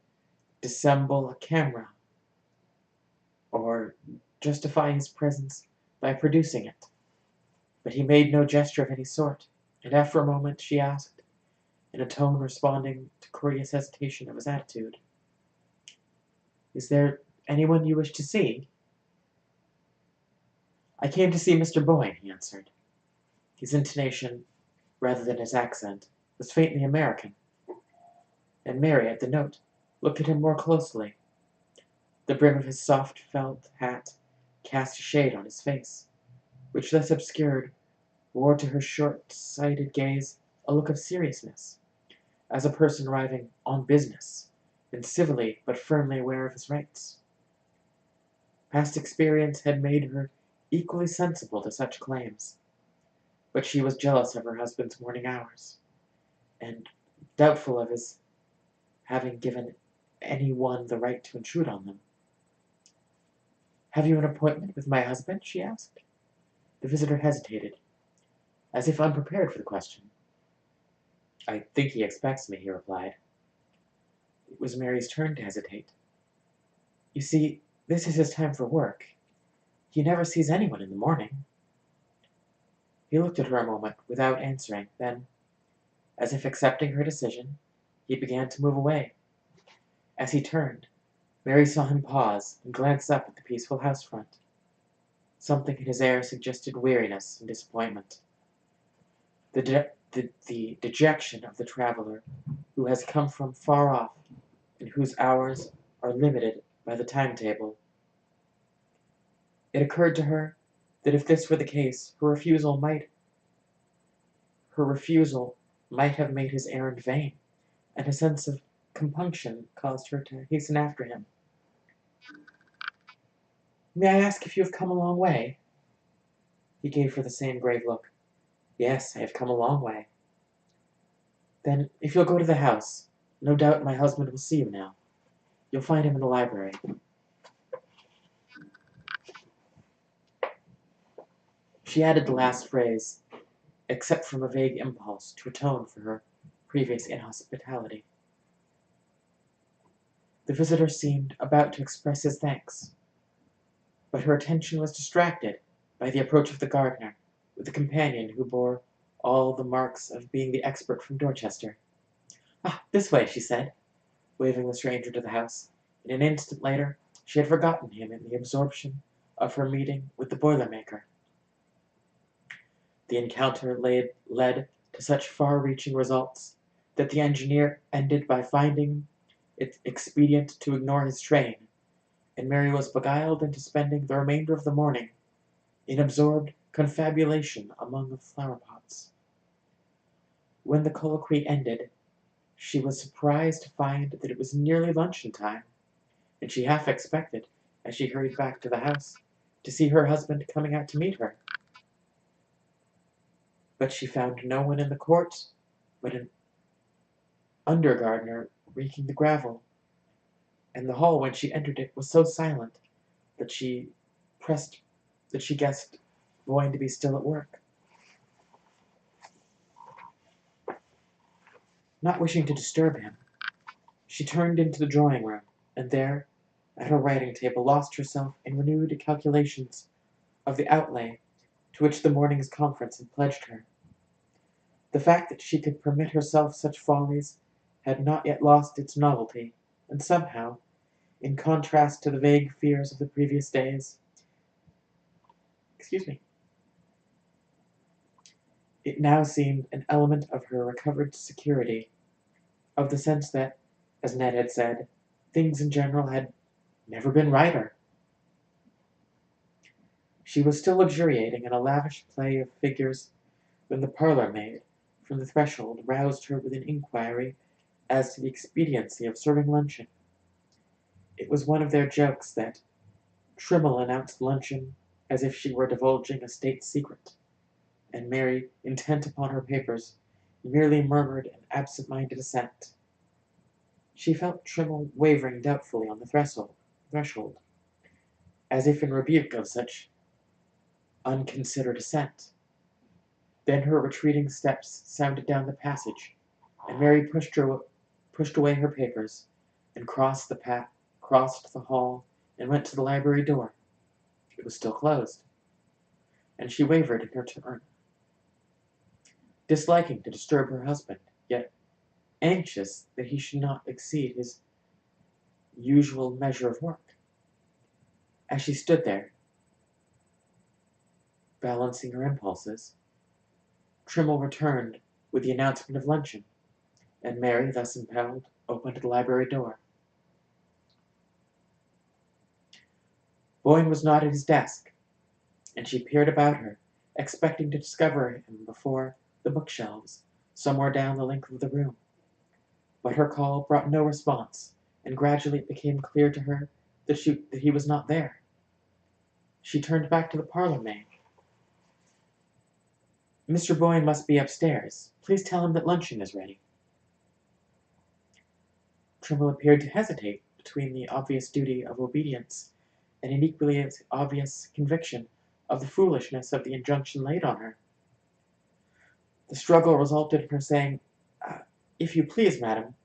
dissemble a camera, or justify his presence by producing it. But he made no gesture of any sort, and after a moment she asked, in a tone responding to courteous hesitation of his attitude, "Is there anyone you wish to see?" "I came to see Mr. Boyne," he answered. His intonation, rather than his accent, was faintly American, and Mary, at the note, looked at him more closely. The brim of his soft felt hat cast a shade on his face, which, thus obscured, wore to her short-sighted gaze a look of seriousness, as a person arriving "on business," and civilly but firmly aware of his rights. Past experience had made her equally sensible to such claims, but she was jealous of her husband's morning hours, and doubtful of his having given any one the right to intrude on them. "Have you an appointment with my husband?" she asked. The visitor hesitated, as if unprepared for the question. "I think he expects me," he replied. It was Mary's turn to hesitate. "You see, this is his time for work. He never sees anyone in the morning." He looked at her a moment without answering, then, as if accepting her decision, he began to move away. As he turned, Mary saw him pause and glance up at the peaceful house front. Something in his air suggested weariness and disappointment. The dejection of the traveller who has come from far off, and whose hours are limited by the timetable. It occurred to her that if this were the case, her refusal might have made his errand vain, and a sense of compunction caused her to hasten after him. "May I ask if you have come a long way?" He gave her the same grave look. "Yes, I have come a long way." "Then, if you'll go to the house, no doubt my husband will see you now. You'll find him in the library." She added the last phrase, except from a vague impulse to atone for her previous inhospitality. The visitor seemed about to express his thanks, but her attention was distracted by the approach of the gardener, with a companion who bore all the marks of being the expert from Dorchester. "Ah, this way," she said, waving the stranger to the house, and an instant later she had forgotten him in the absorption of her meeting with the boiler-maker. The encounter led to such far-reaching results that the engineer ended by finding it expedient to ignore his train, and Mary was beguiled into spending the remainder of the morning in absorbed confabulation among the flower pots. When the colloquy ended, she was surprised to find that it was nearly luncheon time, and she half expected, as she hurried back to the house, to see her husband coming out to meet her. But she found no one in the court but an under gardener raking the gravel, and the hall when she entered it was so silent that she pressed that she guessed Boyne to be still at work. Not wishing to disturb him, she turned into the drawing room, and there, at her writing table, lost herself in renewed calculations of the outlay to which the morning's conference had pledged her. The fact that she could permit herself such follies had not yet lost its novelty, and somehow, in contrast to the vague fears of the previous days, it now seemed an element of her recovered security, of the sense that, as Ned had said, things in general had never been righter. She was still luxuriating in a lavish play of figures when the parlour maid, from the threshold, roused her with an inquiry as to the expediency of serving luncheon. It was one of their jokes that Trimble announced luncheon as if she were divulging a state secret, and Mary, intent upon her papers, merely murmured an absent-minded assent. She felt Trimble wavering doubtfully on the threshold, as if in rebuke of such unconsidered assent. Then her retreating steps sounded down the passage, and Mary pushed away her papers, and crossed the hall, and went to the library door. It was still closed, and she wavered in her turn, disliking to disturb her husband, yet anxious that he should not exceed his usual measure of work. As she stood there, balancing her impulses, Trimble returned with the announcement of luncheon, and Mary, thus impelled, opened the library door. Boyne was not at his desk, and she peered about her, expecting to discover him before the bookshelves, somewhere down the length of the room. But her call brought no response, and gradually it became clear to her that he was not there. She turned back to the parlour maid. "Mr. Boyne must be upstairs. Please tell him that luncheon is ready." Trimble appeared to hesitate between the obvious duty of obedience and an equally as obvious conviction of the foolishness of the injunction laid on her. The struggle resulted in her saying, "If you please, madam,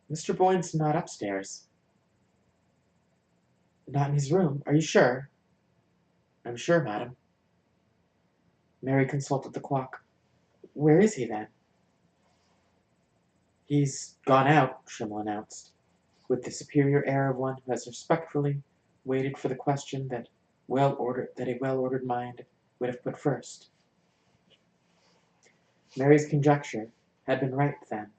Mr. Boyne's not upstairs." "Not in his room? Are you sure?" "I'm sure, madam." Mary consulted the clock. "Where is he, then?" "He's gone out," Trimble announced, with the superior air of one who has respectfully waited for the question that a well-ordered mind would have put first. Mary's conjecture had been right, then.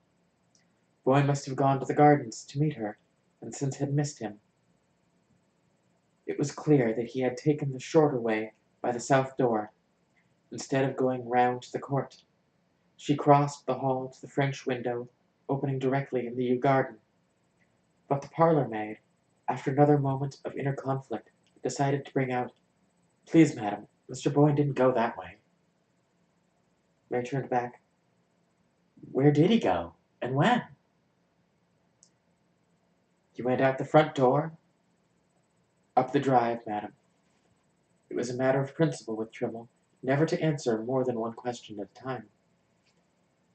Boyne must have gone to the gardens to meet her, and since had missed him. It was clear that he had taken the shorter way by the south door, instead of going round to the court. She crossed the hall to the French window opening directly in the yew garden. But the parlour maid, after another moment of inner conflict, decided to bring out, "Please, madam, Mr. Boyne didn't go that way." Mary turned back. "Where did he go? And when?" "He went out the front door, up the drive, madam." It was a matter of principle with Trimble never to answer more than one question at a time.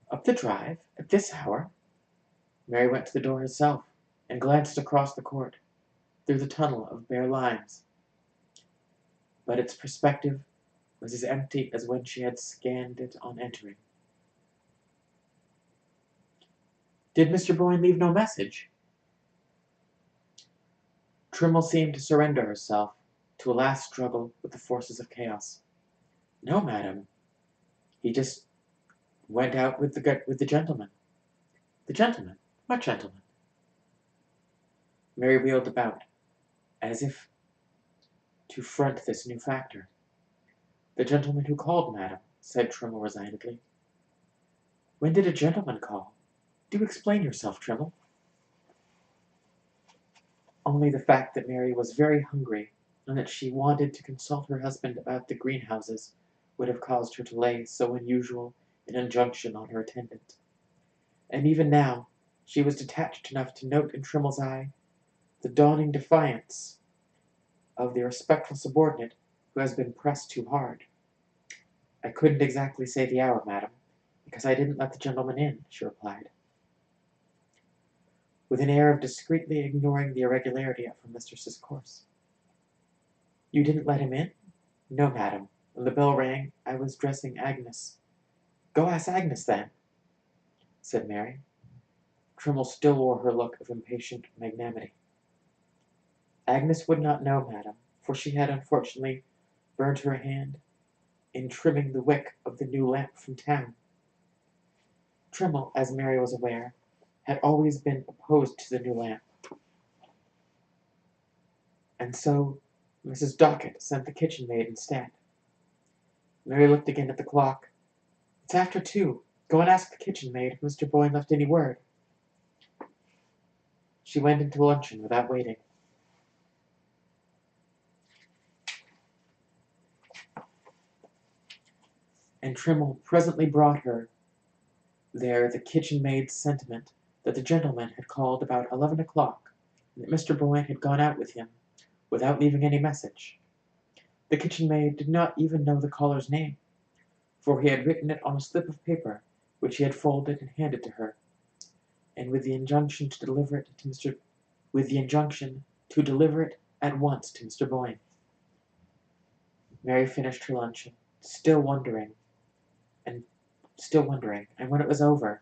"Up the drive? At this hour?" Mary went to the door herself, and glanced across the court, through the tunnel of bare limes. But its perspective was as empty as when she had scanned it on entering. "Did Mr. Boyne leave no message?" Trimble seemed to surrender herself to a last struggle with the forces of chaos. "No, madam. He just went out with the gentleman." The gentleman? What gentleman? Mary wheeled about, as if to front this new factor. The gentleman who called, madam, said Trimmle resignedly. When did a gentleman call? Do explain yourself, Trimmle. Only the fact that Mary was very hungry, and that she wanted to consult her husband about the greenhouses, would have caused her to lay so unusual an injunction on her attendant. And even now she was detached enough to note in Trimmle's eye the dawning defiance of the respectful subordinate who has been pressed too hard. I couldn't exactly say the hour, madam, because I didn't let the gentleman in, she replied, with an air of discreetly ignoring the irregularity of her mistress's course. You didn't let him in? No, madam. When the bell rang, I was dressing Agnes. Go ask Agnes, then, said Mary. Trimmle still wore her look of impatient magnanimity. Agnes would not know, madam, for she had unfortunately burnt her hand in trimming the wick of the new lamp from town. Trimmle, as Mary was aware, had always been opposed to the new lamp, and so Mrs. Dockett sent the kitchen maid instead. Mary looked again at the clock. It's after 2. Go and ask the kitchen maid if Mr. Boyne left any word. She went into luncheon without waiting. And Trimmle presently brought her there the kitchen maid's sentiment that the gentleman had called about 11 o'clock, and that Mr. Boyne had gone out with him without leaving any message. The kitchen maid did not even know the caller's name, for he had written it on a slip of paper which he had folded and handed to her, and with the injunction to deliver it at once to Mr. Boyne. Mary finished her luncheon, still wondering, and when it was over,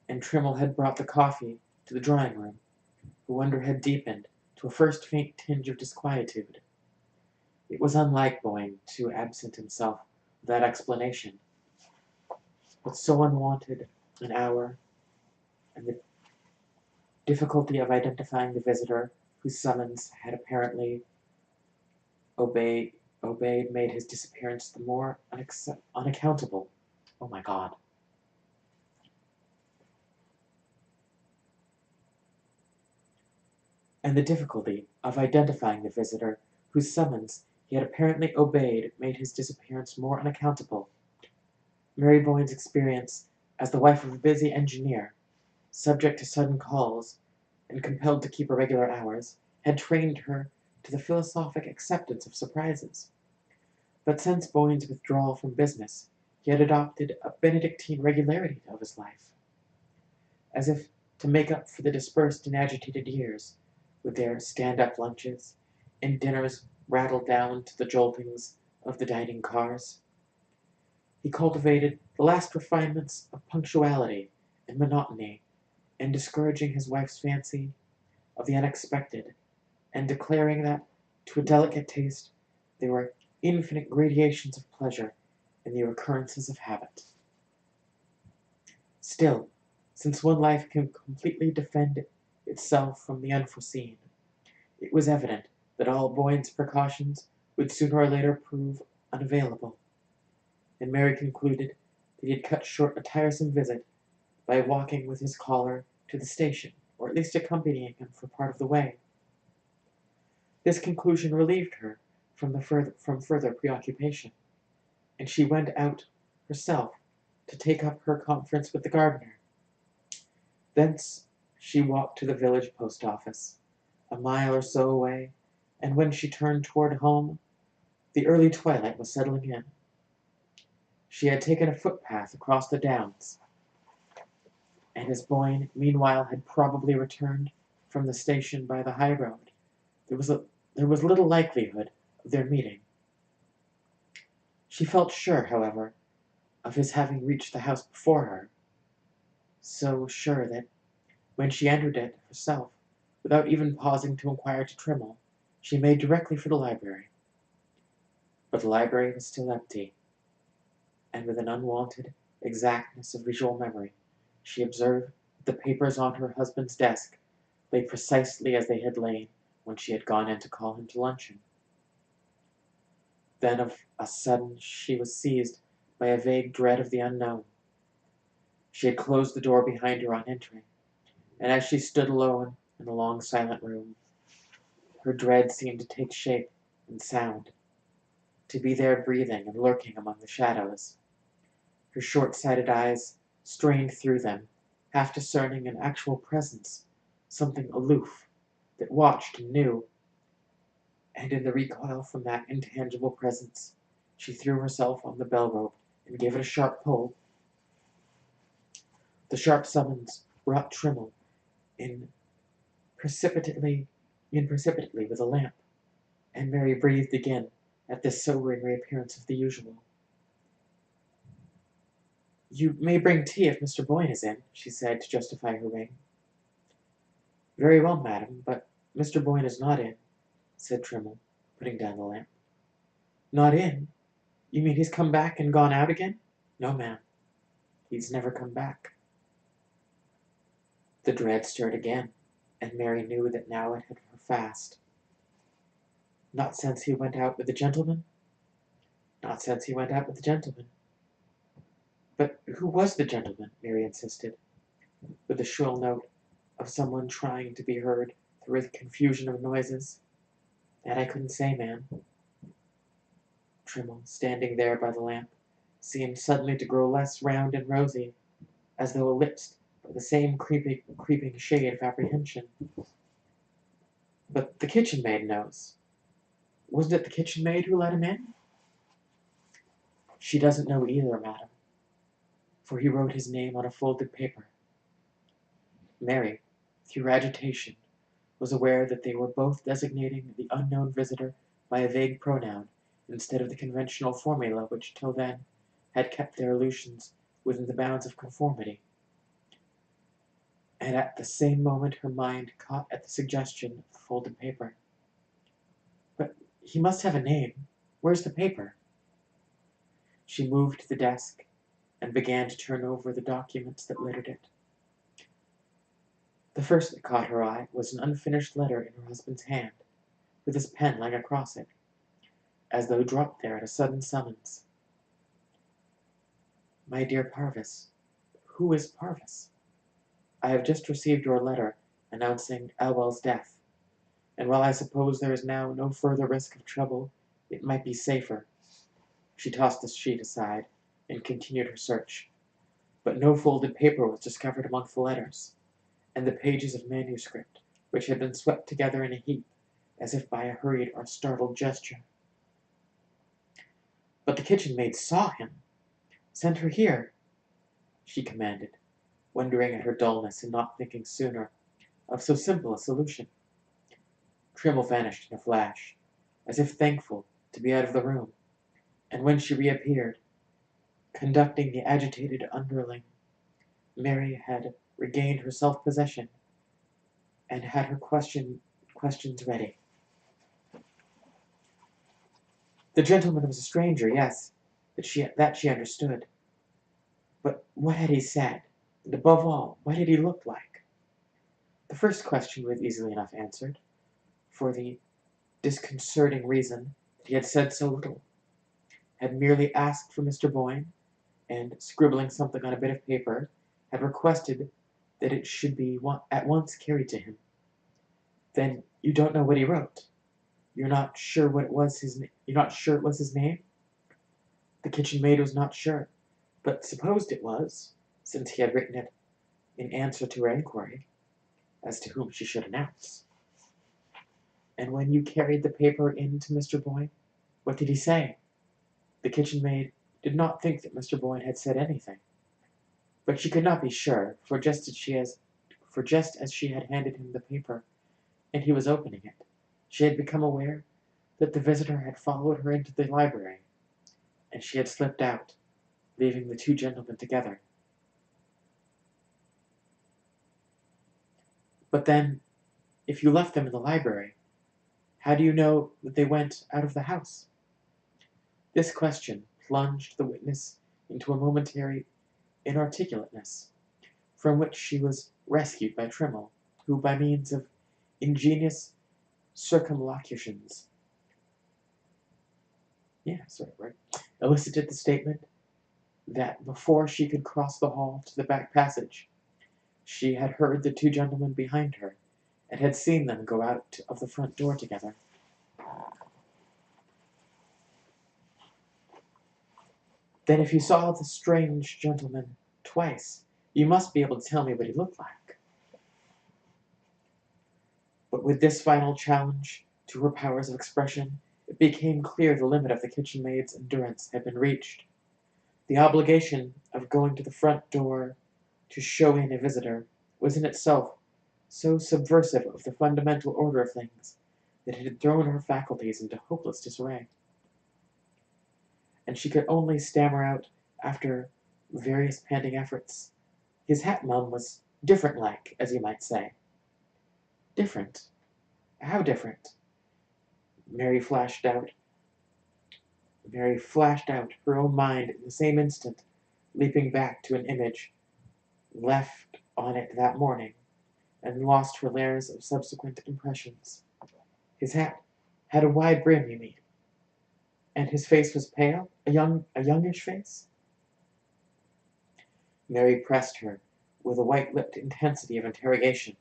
and Trimmle had brought the coffee to the drawing-room, her wonder had deepened to a first faint tinge of disquietude. It was unlike Boyne to absent himself without explanation, but so unwonted an hour, and the difficulty of identifying the visitor whose summons had apparently obeyed made his disappearance the more unaccountable. Oh my God. And the difficulty of identifying the visitor whose summons he had apparently obeyed made his disappearance more unaccountable. Mary Boyne's experience as the wife of a busy engineer, subject to sudden calls, and compelled to keep irregular hours, had trained her to the philosophic acceptance of surprises. But since Boyne's withdrawal from business, he had adopted a Benedictine regularity of his life, as if to make up for the dispersed and agitated years, with their stand-up lunches, and dinners rattled down to the joltings of the dining cars. He cultivated the last refinements of punctuality and monotony, and discouraging his wife's fancy of the unexpected, and declaring that, to a delicate taste, there were infinite gradations of pleasure in the recurrences of habit. Still, since one life can completely defend itself from the unforeseen, it was evident that all Boyne's precautions would sooner or later prove unavailable, and Mary concluded that he had cut short a tiresome visit by walking with his caller to the station, or at least accompanying him for part of the way. This conclusion relieved her from further preoccupation, and she went out herself to take up her conference with the gardener. Thence she walked to the village post office, a mile or so away, and when she turned toward home, the early twilight was settling in. She had taken a footpath across the downs, and as Boyne meanwhile had probably returned from the station by the high road, there was little likelihood of their meeting. She felt sure, however, of his having reached the house before her, so sure that, when she entered it herself, without even pausing to inquire to Trimmle, she made directly for the library. But the library was still empty, and with an unwonted exactness of visual memory, She observed that the papers on her husband's desk lay precisely as they had lain when she had gone in to call him to luncheon. Then of a sudden she was seized by a vague dread of the unknown. She had closed the door behind her on entering, and as she stood alone in the long silent room, her dread seemed to take shape and sound, to be there breathing and lurking among the shadows. Her short-sighted eyes strained through them, half discerning an actual presence, something aloof, that watched and knew, and in the recoil from that intangible presence, she threw herself on the bell-rope and gave it a sharp pull. The sharp summons brought Trimmel in precipitately with a lamp, and Mary breathed again at this sobering reappearance of the usual. "You may bring tea if Mr. Boyne is in," she said, to justify her ring. "Very well, madam, but Mr. Boyne is not in," said Trimmel, putting down the lamp. "Not in? You mean he's come back and gone out again?" "No, ma'am. He's never come back." The dread stirred again, and Mary knew that now it had her fast. "Not since he went out with the gentleman?" "Not since he went out with the gentleman." "But who was the gentleman?" Mary insisted, with the shrill note of someone trying to be heard through a confusion of noises. "That I couldn't say, ma'am." Trimmel, standing there by the lamp, seemed suddenly to grow less round and rosy, as though ellipsed by the same creeping shade of apprehension. "But the kitchen maid knows. Wasn't it the kitchen maid who let him in?" "She doesn't know either, madam, for he wrote his name on a folded paper." Mary, through agitation, was aware that they were both designating the unknown visitor by a vague pronoun, instead of the conventional formula which till then had kept their allusions within the bounds of conformity. And at the same moment her mind caught at the suggestion of the folded paper. "But he must have a name. Where's the paper?" She moved to the desk and began to turn over the documents that littered it. The first that caught her eye was an unfinished letter in her husband's hand, with his pen lying across it, as though dropped there at a sudden summons. "My dear Parvis." "Who is Parvis?" "I have just received your letter announcing Elwell's death, and while I suppose there is now no further risk of trouble, it might be safer." She tossed the sheet aside, and continued her search, but no folded paper was discovered among the letters, and the pages of manuscript, which had been swept together in a heap, as if by a hurried or startled gesture. "But the kitchen maid saw him. Send her here," she commanded, wondering at her dullness in not thinking sooner of so simple a solution. Trimmel vanished in a flash, as if thankful to be out of the room, and when she reappeared, conducting the agitated underling, Mary had regained her self-possession, and had her questions ready. The gentleman was a stranger, yes, that she understood. But what had he said? And above all, what had he looked like? The first question was easily enough answered, for the disconcerting reason that he had said so little, had merely asked for Mr. Boyne, and, scribbling something on a bit of paper, had requested that it should be at once carried to him. "Then you don't know what he wrote? You're not sure it was his name?" The kitchen maid was not sure, but supposed it was, since he had written it in answer to her inquiry as to whom she should announce. "And when you carried the paper in to Mr. Boyne, what did he say?" The kitchen maid did not think that Mr. Boyne had said anything, but she could not be sure, for just as she had handed him the paper, and he was opening it, she had become aware that the visitor had followed her into the library, and she had slipped out, leaving the two gentlemen together. "But then, if you left them in the library, how do you know that they went out of the house?" This question plunged the witness into a momentary inarticulateness, from which she was rescued by Trimmle, who, by means of ingenious circumlocutions, elicited the statement that before she could cross the hall to the back passage, she had heard the two gentlemen behind her, and had seen them go out of the front door together. Then if you saw the strange gentleman twice, you must be able to tell me what he looked like. But with this final challenge to her powers of expression, it became clear the limit of the kitchen maid's endurance had been reached. The obligation of going to the front door to show in a visitor was in itself so subversive of the fundamental order of things that it had thrown her faculties into hopeless disarray. And she could only stammer out, after various panting efforts, "His hat, mum, was different like, as you might say." Different? How different? Mary flashed out, her own mind in the same instant, leaping back to an image left on it that morning, and lost for layers of subsequent impressions. His hat had a wide brim, you mean? And his face was pale? A youngish face? Mary pressed her with a white-lipped intensity of interrogation.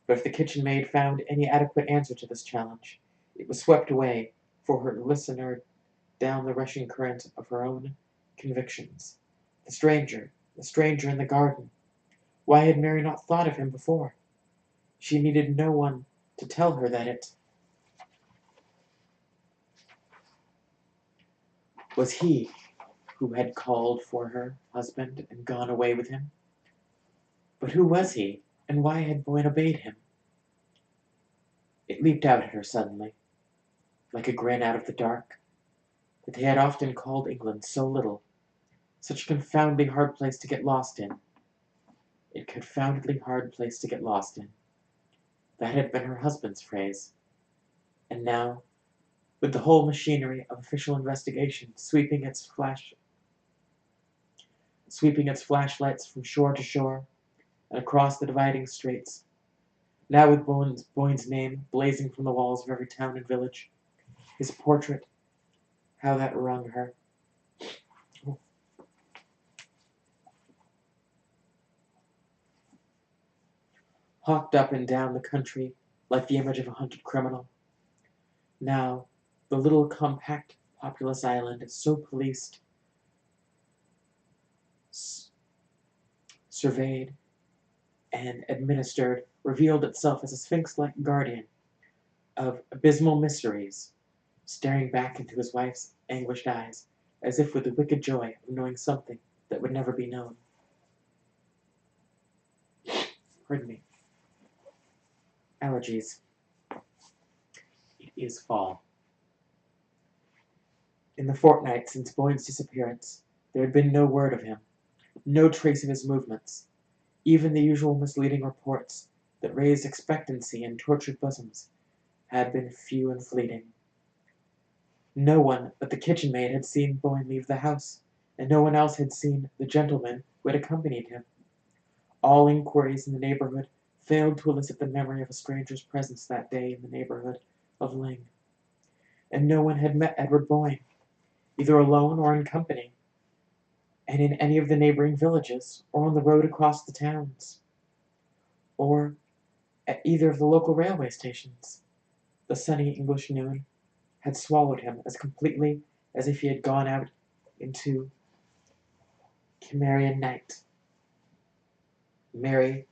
But if the kitchen maid found any adequate answer to this challenge, it was swept away for her listener down the rushing current of her own convictions. The stranger in the garden. Why had Mary not thought of him before? She needed no one to tell her that it was he who had called for her husband and gone away with him. But who was he, and why had Boyne obeyed him? It leaped out at her suddenly, like a grin out of the dark, that they had often called England so little, such a confoundedly hard place to get lost in. A confoundedly hard place to get lost in. That had been her husband's phrase. And now, with the whole machinery of official investigation sweeping its flashlights from shore to shore and across the dividing straits, now with Boyne's name blazing from the walls of every town and village, his portrait, how that wrung her. Hawked up and down the country like the image of a hunted criminal. Now, the little compact populous island, so policed, surveyed, and administered, revealed itself as a sphinx-like guardian of abysmal mysteries, staring back into his wife's anguished eyes, as if with the wicked joy of knowing something that would never be known. Pardon me. Allergies. It is fall. In the fortnight since Boyne's disappearance, there had been no word of him, no trace of his movements. Even the usual misleading reports that raised expectancy in tortured bosoms had been few and fleeting. No one but the kitchen maid had seen Boyne leave the house, and no one else had seen the gentleman who had accompanied him. All inquiries in the neighborhood failed to elicit the memory of a stranger's presence that day in the neighborhood of Lyng. And no one had met Edward Boyne, either alone or in company, and in any of the neighboring villages, or on the road across the towns, or at either of the local railway stations. The sunny English noon had swallowed him as completely as if he had gone out into Cimmerian night. Mary,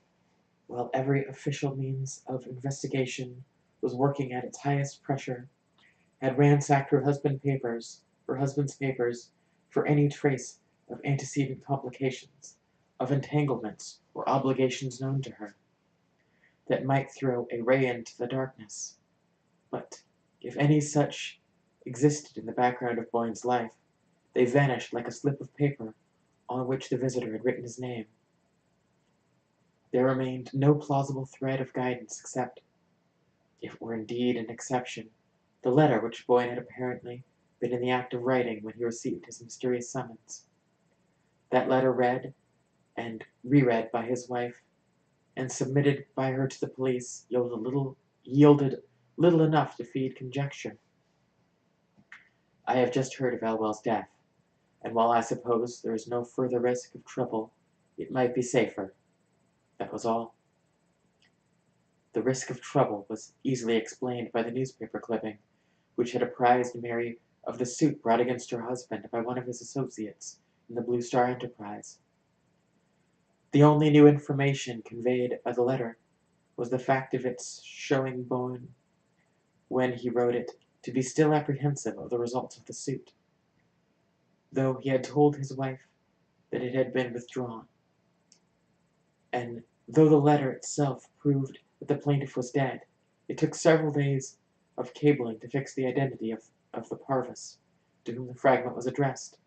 while every official means of investigation was working at its highest pressure, had ransacked her husband's papers for any trace of antecedent complications, of entanglements or obligations known to her, that might throw a ray into the darkness. But if any such existed in the background of Boyne's life, they vanished like a slip of paper on which the visitor had written his name. There remained no plausible thread of guidance except, if it were indeed an exception, the letter which Boyne had apparently been in the act of writing when he received his mysterious summons. That letter read, and reread by his wife, and submitted by her to the police, yielded little enough to feed conjecture. I have just heard of Elwell's death, and while I suppose there is no further risk of trouble, it might be safer. That was all. The risk of trouble was easily explained by the newspaper clipping, which had apprised Mary of the suit brought against her husband by one of his associates in the Blue Star enterprise. The only new information conveyed by the letter was the fact of its showing Bowen, when he wrote it, to be still apprehensive of the results of the suit, though he had told his wife that it had been withdrawn, and though the letter itself proved that the plaintiff was dead, it took several days of cabling to fix the identity of the Parvis to whom the fragment was addressed.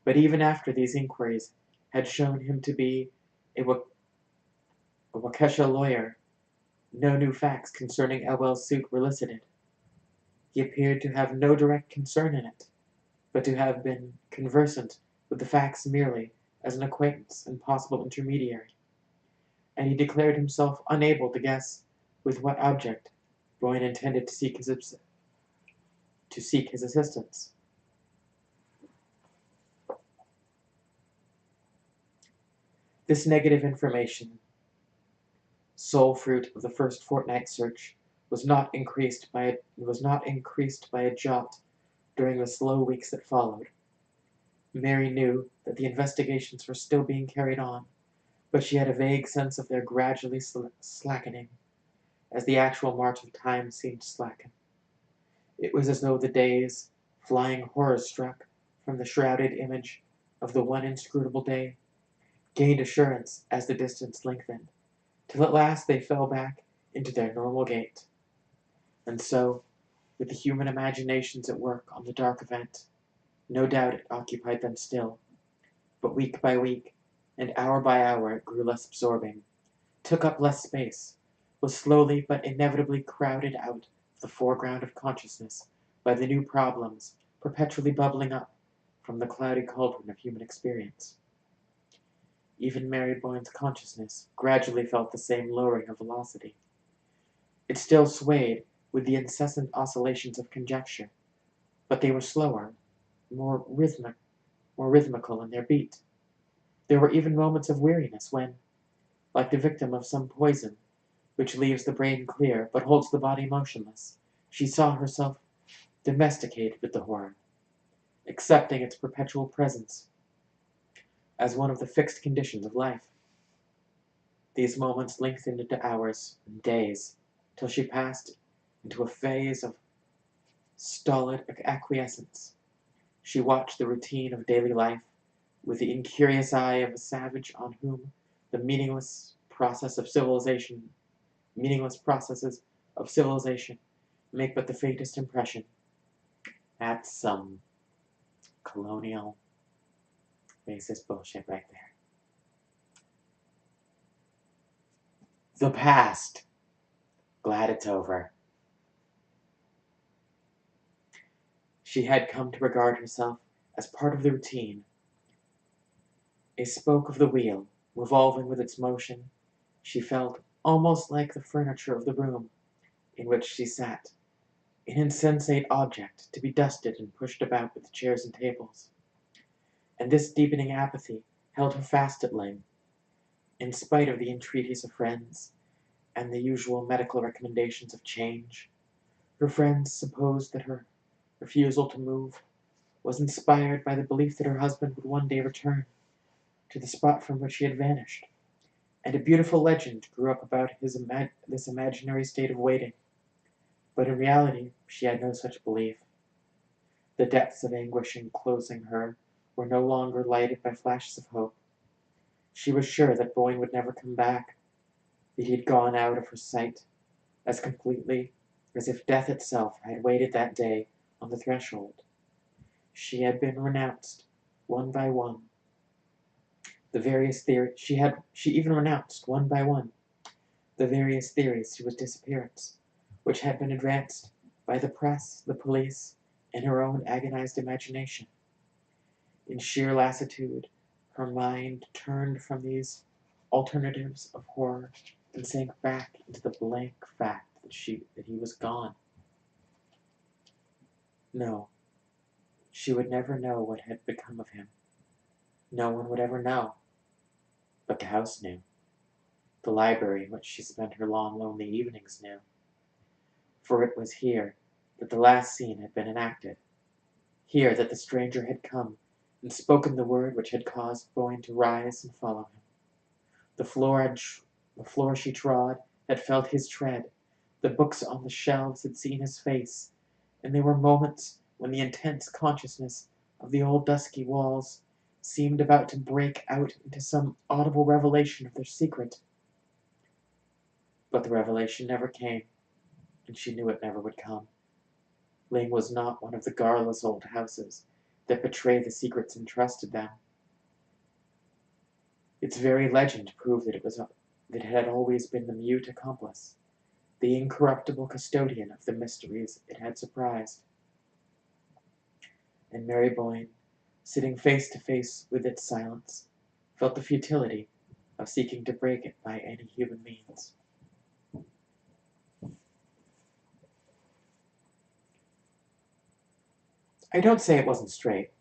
But even after these inquiries had shown him to be a Waukesha lawyer, no new facts concerning Elwell's suit were elicited. He appeared to have no direct concern in it, but to have been conversant with the facts merely as an acquaintance and possible intermediary, and he declared himself unable to guess with what object Bowen intended to seek his assistance. This negative information, sole fruit of the first fortnight's search, was not increased by a jot during the slow weeks that followed. Mary knew that the investigations were still being carried on, but she had a vague sense of their gradually slackening, as the actual march of time seemed to slacken. It was as though the days, flying horror-struck from the shrouded image of the one inscrutable day, gained assurance as the distance lengthened, till at last they fell back into their normal gait. And so, with the human imaginations at work on the dark event, no doubt it occupied them still, but week by week, and hour by hour it grew less absorbing, took up less space, was slowly but inevitably crowded out of the foreground of consciousness by the new problems perpetually bubbling up from the cloudy cauldron of human experience. Even Mary Bowen's consciousness gradually felt the same lowering of velocity. It still swayed with the incessant oscillations of conjecture, but they were slower, more rhythmical in their beat. There were even moments of weariness when, like the victim of some poison which leaves the brain clear but holds the body motionless, she saw herself domesticated with the horror, accepting its perpetual presence as one of the fixed conditions of life. These moments lengthened into hours and days, till she passed into a phase of stolid acquiescence. She watched the routine of daily life with the incurious eye of a savage on whom the meaningless processes of civilization make but the faintest impression. That's some colonial racist bullshit right there. The past. Glad it's over. She had come to regard herself as part of the routine, a spoke of the wheel, revolving with its motion. She felt almost like the furniture of the room in which she sat, an insensate object to be dusted and pushed about with the chairs and tables. And this deepening apathy held her fast at Lyng, in spite of the entreaties of friends and the usual medical recommendations of change. Her friends supposed that her refusal to move was inspired by the belief that her husband would one day return to the spot from which he had vanished, and a beautiful legend grew up about this imaginary state of waiting. But in reality she had no such belief. The depths of anguish enclosing her were no longer lighted by flashes of hope. She was sure that Bowen would never come back, that he had gone out of her sight as completely as if death itself had waited that day on the threshold. She had been renounced, one by one. She even renounced, one by one, the various theories to his disappearance, which had been advanced by the press, the police, and her own agonized imagination. In sheer lassitude, Her mind turned from these alternatives of horror and sank back into the blank fact that he was gone. No, she would never know what had become of him. No one would ever know. But the house knew. The library in which she spent her long, lonely evenings knew. For it was here that the last scene had been enacted. Here that the stranger had come and spoken the word which had caused Boyne to rise and follow him. The floor she trod had felt his tread. The books on the shelves had seen his face, and there were moments when the intense consciousness of the old dusky walls seemed about to break out into some audible revelation of their secret. But the revelation never came, and she knew it never would come. Lyng was not one of the garrulous old houses that betray the secrets entrusted them. Its very legend proved that it had always been the mute accomplice, the incorruptible custodian of the mysteries it had surprised. And Mary Boyne, sitting face to face with its silence, felt the futility of seeking to break it by any human means. I don't say it wasn't straight,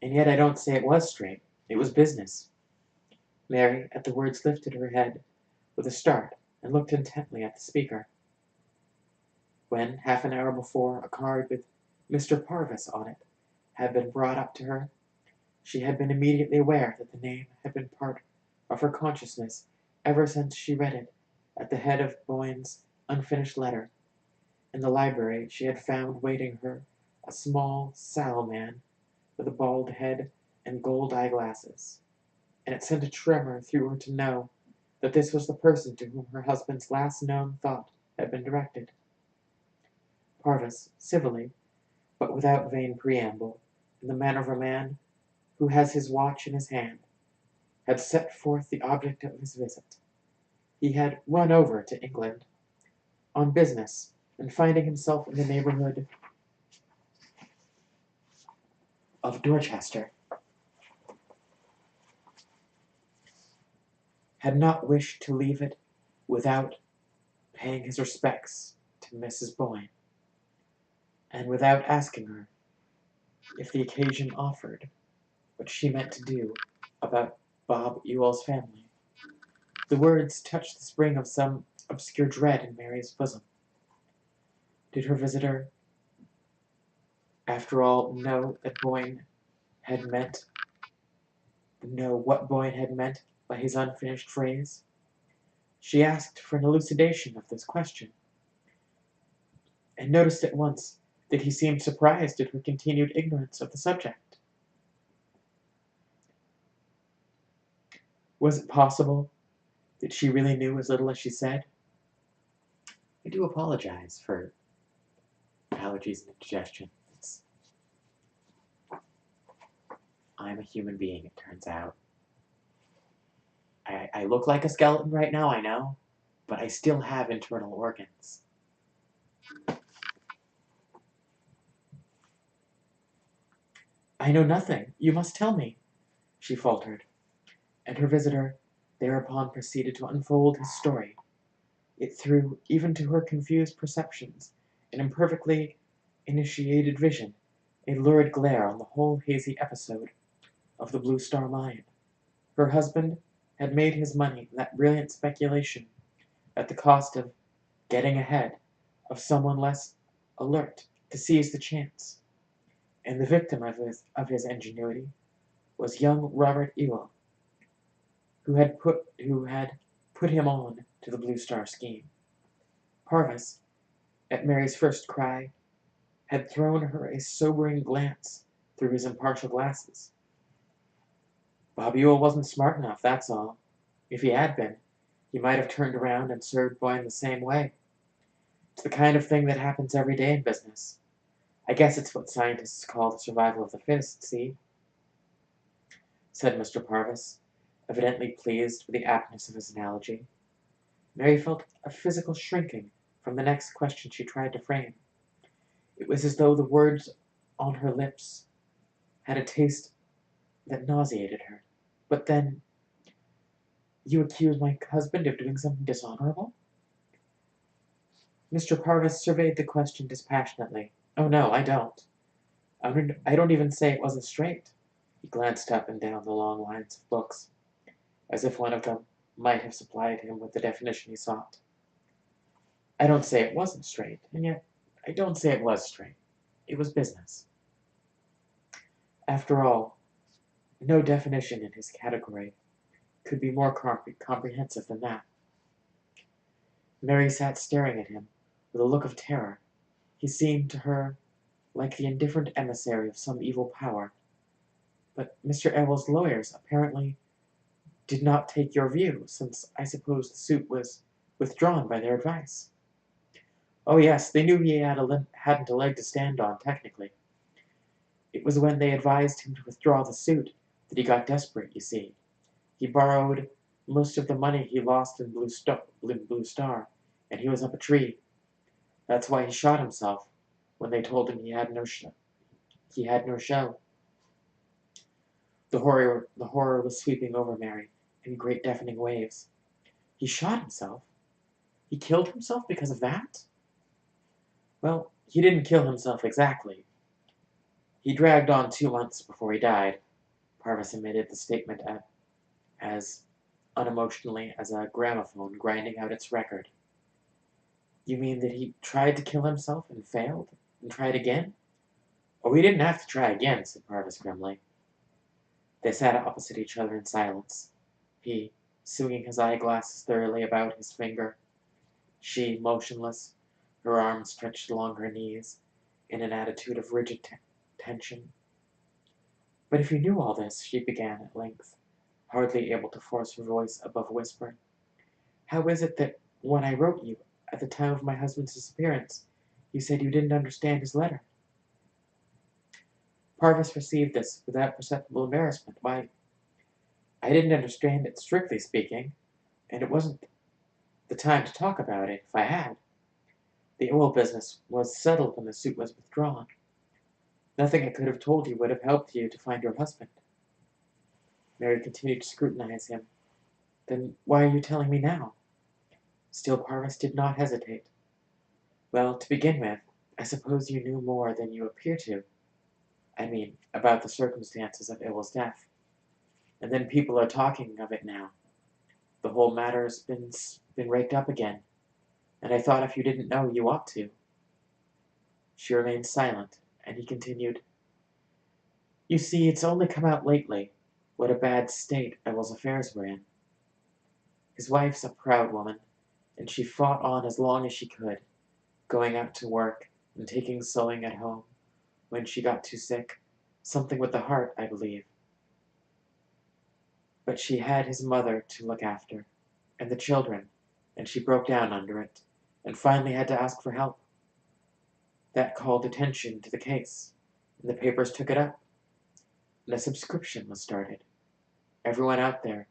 and yet I don't say it was straight. It was business. Mary, at the words, lifted her head with a start and looked intently at the speaker. When, half an hour before, a card with Mr. Parvis on it had been brought up to her, she had been immediately aware that the name had been part of her consciousness ever since she read it at the head of Boyne's unfinished letter. In the library she had found waiting her a small, sallow man with a bald head and gold eyeglasses, and it sent a tremor through her to know that this was the person to whom her husband's last known thought had been directed. Parvis, civilly, but without vain preamble, in the manner of a man who has his watch in his hand, had set forth the object of his visit. He had run over to England on business, and finding himself in the neighborhood of Dorchester, had not wished to leave it without paying his respects to Mrs. Boyne, and without asking her, if the occasion offered, what she meant to do about Bob Ewell's family. The words touched the spring of some obscure dread in Mary's bosom. Did her visitor, after all, know what Boyne had meant by his unfinished phrase? She asked for an elucidation of this question, and noticed at once that he seemed surprised at her continued ignorance of the subject. Was it possible that she really knew as little as she said? I do apologize for allergies and indigestion. I'm a human being, it turns out. I look like a skeleton right now, I know, but I still have internal organs. I know nothing. You must tell me, she faltered, and her visitor thereupon proceeded to unfold his story. It threw, even to her confused perceptions and imperfectly initiated vision, a lurid glare on the whole hazy episode of the Blue Star Mine. Her husband had made his money in that brilliant speculation at the cost of getting ahead of someone less alert to seize the chance, and the victim of his ingenuity was young Robert Ewell, who had put him on to the Blue Star scheme. Parvis, at Mary's first cry, had thrown her a sobering glance through his impartial glasses. Bob Ewell wasn't smart enough, that's all. If he had been, he might have turned around and served Boyne the same way. It's the kind of thing that happens every day in business. I guess it's what scientists call the survival of the fittest, see? Said Mr. Parvis, evidently pleased with the aptness of his analogy. Mary felt a physical shrinking from the next question she tried to frame. It was as though the words on her lips had a taste that nauseated her. But then, you accuse my husband of doing something dishonorable? Mr. Parvis surveyed the question dispassionately. Oh no, I don't. I don't even say it wasn't straight. He glanced up and down the long lines of books, as if one of them might have supplied him with the definition he sought. I don't say it wasn't straight, and yet I don't say it was straight. It was business. After all, no definition in his category could be more comprehensive than that. Mary sat staring at him with a look of terror. He seemed to her like the indifferent emissary of some evil power. But Mr. Ells's lawyers apparently did not take your view, since I suppose the suit was withdrawn by their advice. Oh yes, they knew he hadn't a leg to stand on, technically. It was when they advised him to withdraw the suit that he got desperate, you see. He borrowed most of the money he lost in Blue Star, and he was up a tree. That's why he shot himself when they told him he had no show. The horror was sweeping over Mary in great deafening waves. He shot himself? He killed himself because of that? Well, he didn't kill himself exactly. He dragged on 2 months before he died. Parvis emitted the statement as unemotionally as a gramophone grinding out its record. You mean that he tried to kill himself and failed, and tried again? Oh, he didn't have to try again, said Parvis grimly. They sat opposite each other in silence, he swinging his eyeglasses thoroughly about his finger, she motionless, her arms stretched along her knees, in an attitude of rigid tension. But if you knew all this, she began at length, hardly able to force her voice above a whisper, how is it that when I wrote you, at the time of my husband's disappearance, you said you didn't understand his letter? Parvis received this without perceptible embarrassment. Why, I didn't understand it, strictly speaking, and it wasn't the time to talk about it if I had. The oil business was settled when the suit was withdrawn. Nothing I could have told you would have helped you to find your husband. Mary continued to scrutinize him. Then why are you telling me now? Still Parvis did not hesitate. Well, to begin with, I suppose you knew more than you appear to. I mean, about the circumstances of Ells's death. And then people are talking of it now. The whole matter's been raked up again, and I thought if you didn't know, you ought to. She remained silent, and he continued, You see, it's only come out lately what a bad state Ells's affairs were in. His wife's a proud woman, and she fought on as long as she could, going out to work and taking sewing at home when she got too sick. Something with the heart, I believe. But she had his mother to look after, and the children, and she broke down under it, and finally had to ask for help. That called attention to the case, and the papers took it up, and a subscription was started. Everyone out there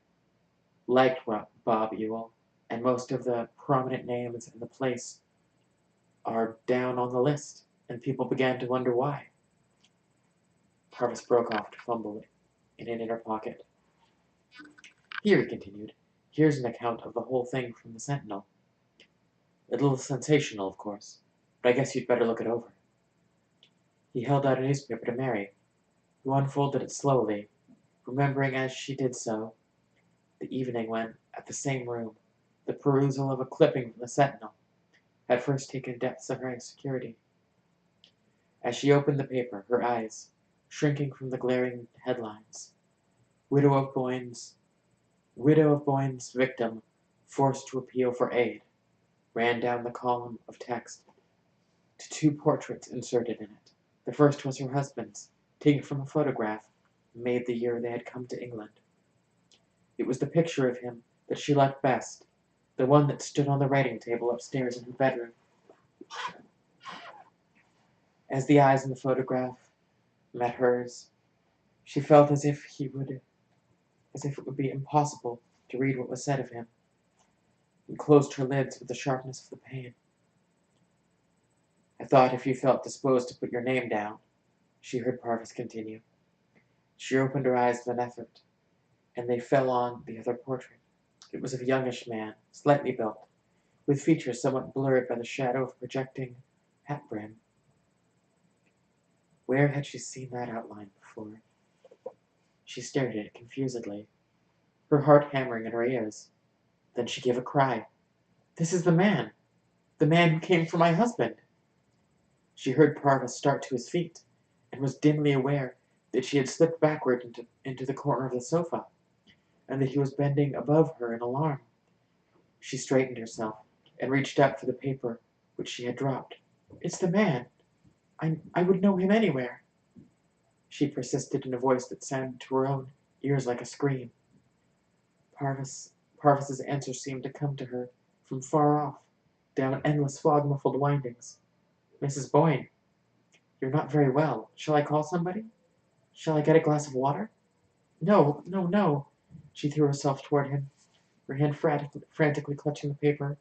liked Bob Ewell, and most of the prominent names in the place are down on the list, and people began to wonder why. Parvis broke off to fumble in an inner pocket. Here, he continued, here's an account of the whole thing from the Sentinel. A little sensational, of course, but I guess you'd better look it over. He held out a newspaper to Mary, who unfolded it slowly, remembering as she did so the evening when, at the same room, the perusal of a clipping from the Sentinel had first taken depths of her insecurity. As she opened the paper, her eyes, shrinking from the glaring headlines, Widow of Boyne's victim forced to appeal for aid, ran down the column of text to 2 portraits inserted in it. The first was her husband's, taken from a photograph made the year they had come to England. It was the picture of him that she liked best, the one that stood on the writing table upstairs in her bedroom. As the eyes in the photograph met hers, she felt as if it would be impossible to read what was said of him, and closed her lids with the sharpness of the pain. I thought if you felt disposed to put your name down, she heard Parvis continue. She opened her eyes with an effort, and they fell on the other portrait. It was of a youngish man, slightly built, with features somewhat blurred by the shadow of a projecting hat brim. Where had she seen that outline before? She stared at it confusedly, her heart hammering in her ears. Then she gave a cry. "This is the man! The man who came for my husband!" She heard Parvis start to his feet, and was dimly aware that she had slipped backward into the corner of the sofa, and that he was bending above her in alarm. She straightened herself, and reached out for the paper which she had dropped. "It's the man! I would know him anywhere!" She persisted in a voice that sounded to her own ears like a scream. Parvis's answer seemed to come to her from far off, down endless fog-muffled windings. "Mrs. Boyne, you're not very well. Shall I call somebody? Shall I get a glass of water?" "No, no, no!" She threw herself toward him, her hand frantically clutching the paper.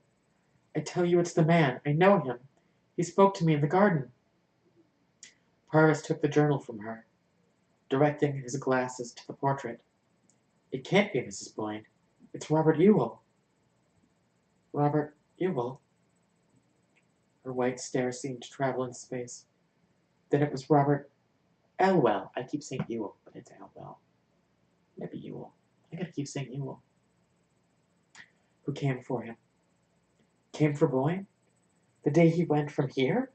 "I tell you it's the man. I know him. He spoke to me in the garden." Parvis took the journal from her, directing his glasses to the portrait. "It can't be Mrs. Boyne. It's Robert Ewell." "Robert Ewell?" Her white stare seemed to travel in space. Then it was Robert Elwell. I keep saying Ewell, but it's Elwell. Maybe Ewell. I gotta keep saying Ewell. "Who came for him?" "Came for Boyne? The day he went from here?"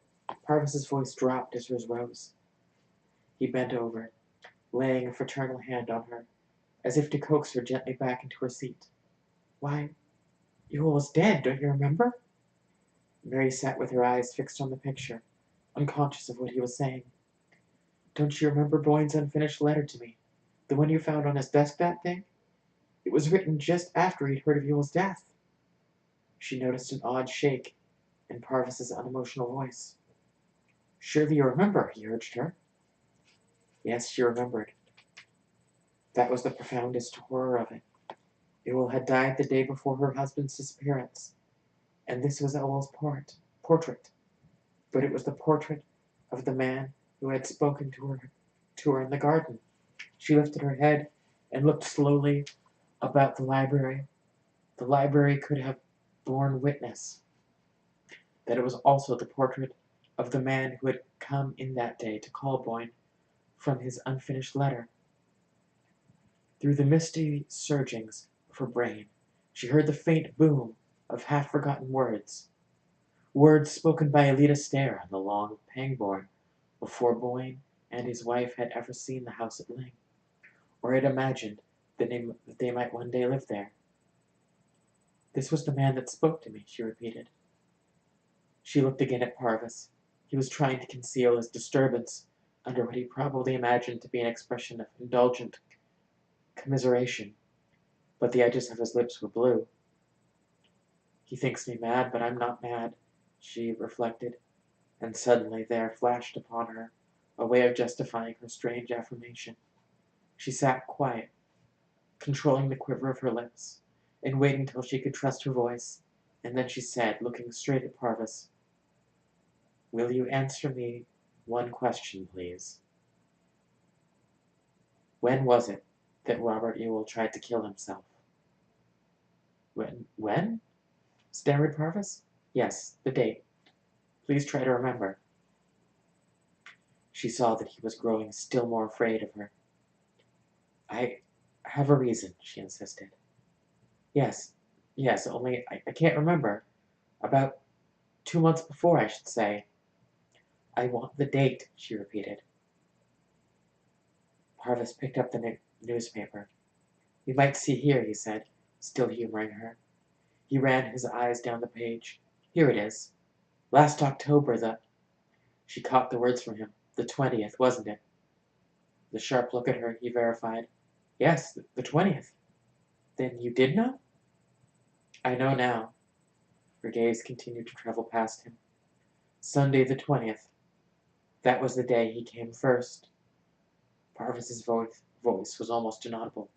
Parvis's voice dropped as hers rose. He bent over, laying a fraternal hand on her, as if to coax her gently back into her seat. "Why, Ewell was dead, don't you remember?" Mary sat with her eyes fixed on the picture, unconscious of what he was saying. "Don't you remember Boyne's unfinished letter to me? The one you found on his desk that day? It was written just after he'd heard of Ewell's death." She noticed an odd shake in Parvis's unemotional voice. "Surely you remember," he urged her. Yes, she remembered. That was the profoundest horror of it. Ewell had died the day before her husband's disappearance, and this was Ewell's portrait. But it was the portrait of the man who had spoken to her in the garden. She lifted her head and looked slowly about the library. The library could have borne witness that it was also the portrait of the man who had come in that day to call Boyne from his unfinished letter. Through the misty surgings of her brain, she heard the faint boom of half-forgotten words. Words spoken by Alida Stair on the lawn of Pangbourne before Boyne and his wife had ever seen the house at Ling, or had imagined that they might one day live there. "This was the man that spoke to me," she repeated. She looked again at Parvis. He was trying to conceal his disturbance under what he probably imagined to be an expression of indulgent commiseration, but the edges of his lips were blue. "He thinks me mad, but I'm not mad," she reflected, and suddenly there flashed upon her a way of justifying her strange affirmation. She sat quiet, controlling the quiver of her lips, and waiting till she could trust her voice, and then she said, looking straight at Parvis, "Will you answer me one question, please? When was it that Robert Ewell tried to kill himself?" When? Stammered Parvis. "Yes, the date. Please try to remember." She saw that he was growing still more afraid of her. "I have a reason," she insisted. Yes, yes, only I can't remember. About 2 months before, I should say." "I want the date," she repeated. Parvis picked up the newspaper. "We might see here," he said, still humoring her. He ran his eyes down the page. "Here it is. Last October, the—" She caught the words from him. "The 20th, wasn't it?" The sharp look at her, he verified. "Yes, the 20th. Then you did know?" "I know now." Her gaze continued to travel past him. "Sunday the 20th. That was the day he came first." Parvis's voice was almost inaudible.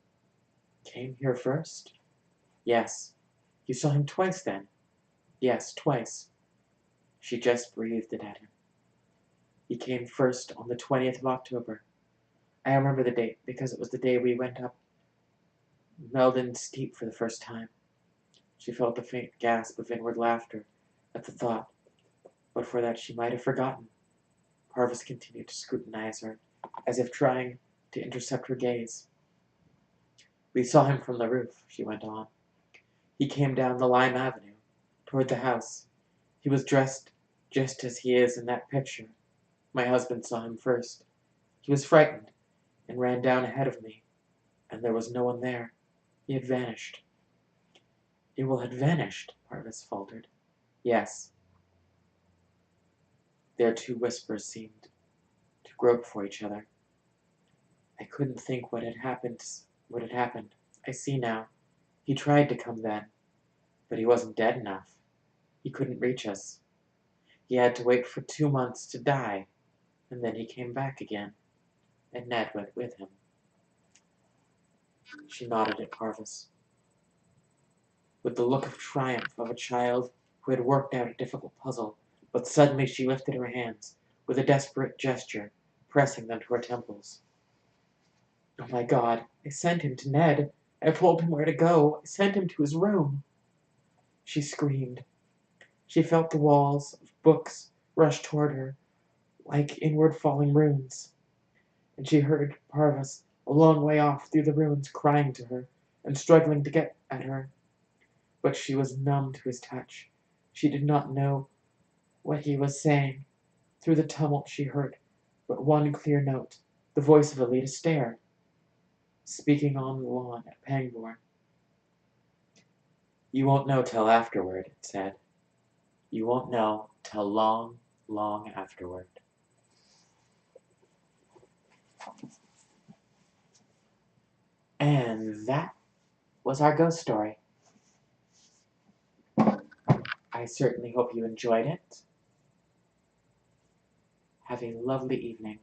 "Came here first?" "Yes." "You saw him twice, then?" "Yes, twice." She just breathed it at him. "He came first on the 20th of October. I remember the date because it was the day we went up Meldon Steep for the first time. She felt a faint gasp of inward laughter at the thought. But for that she might have forgotten. Parvis continued to scrutinize her, as if trying to intercept her gaze. We saw him from the roof, she went on. He came down the Lime Avenue, toward the house. He was dressed just as he is in that picture. My husband saw him first. He was frightened, and ran down ahead of me, and there was no one there. He had vanished. Ewell had vanished, Parvis faltered. Yes. Their two whispers seemed to grope for each other. I couldn't think what had happened. I see now. He tried to come then, but he wasn't dead enough. He couldn't reach us. He had to wait for 2 months to die, and then he came back again, and Ned went with him. She nodded at Parvis, with the look of triumph of a child who had worked out a difficult puzzle, but suddenly she lifted her hands, with a desperate gesture, pressing them to her temples. Oh my God, I sent him to Ned. I told him where to go. I sent him to his room. She screamed. She felt the walls of books rush toward her, like inward falling runes. And she heard Parvis a long way off through the ruins crying to her and struggling to get at her. But she was numb to his touch. She did not know what he was saying. Through the tumult she heard but one clear note, the voice of Alida Stair, speaking on the lawn at Pangbourne. You won't know till afterward, it said. You won't know till long, long afterward. And that was our ghost story. I certainly hope you enjoyed it. Have a lovely evening.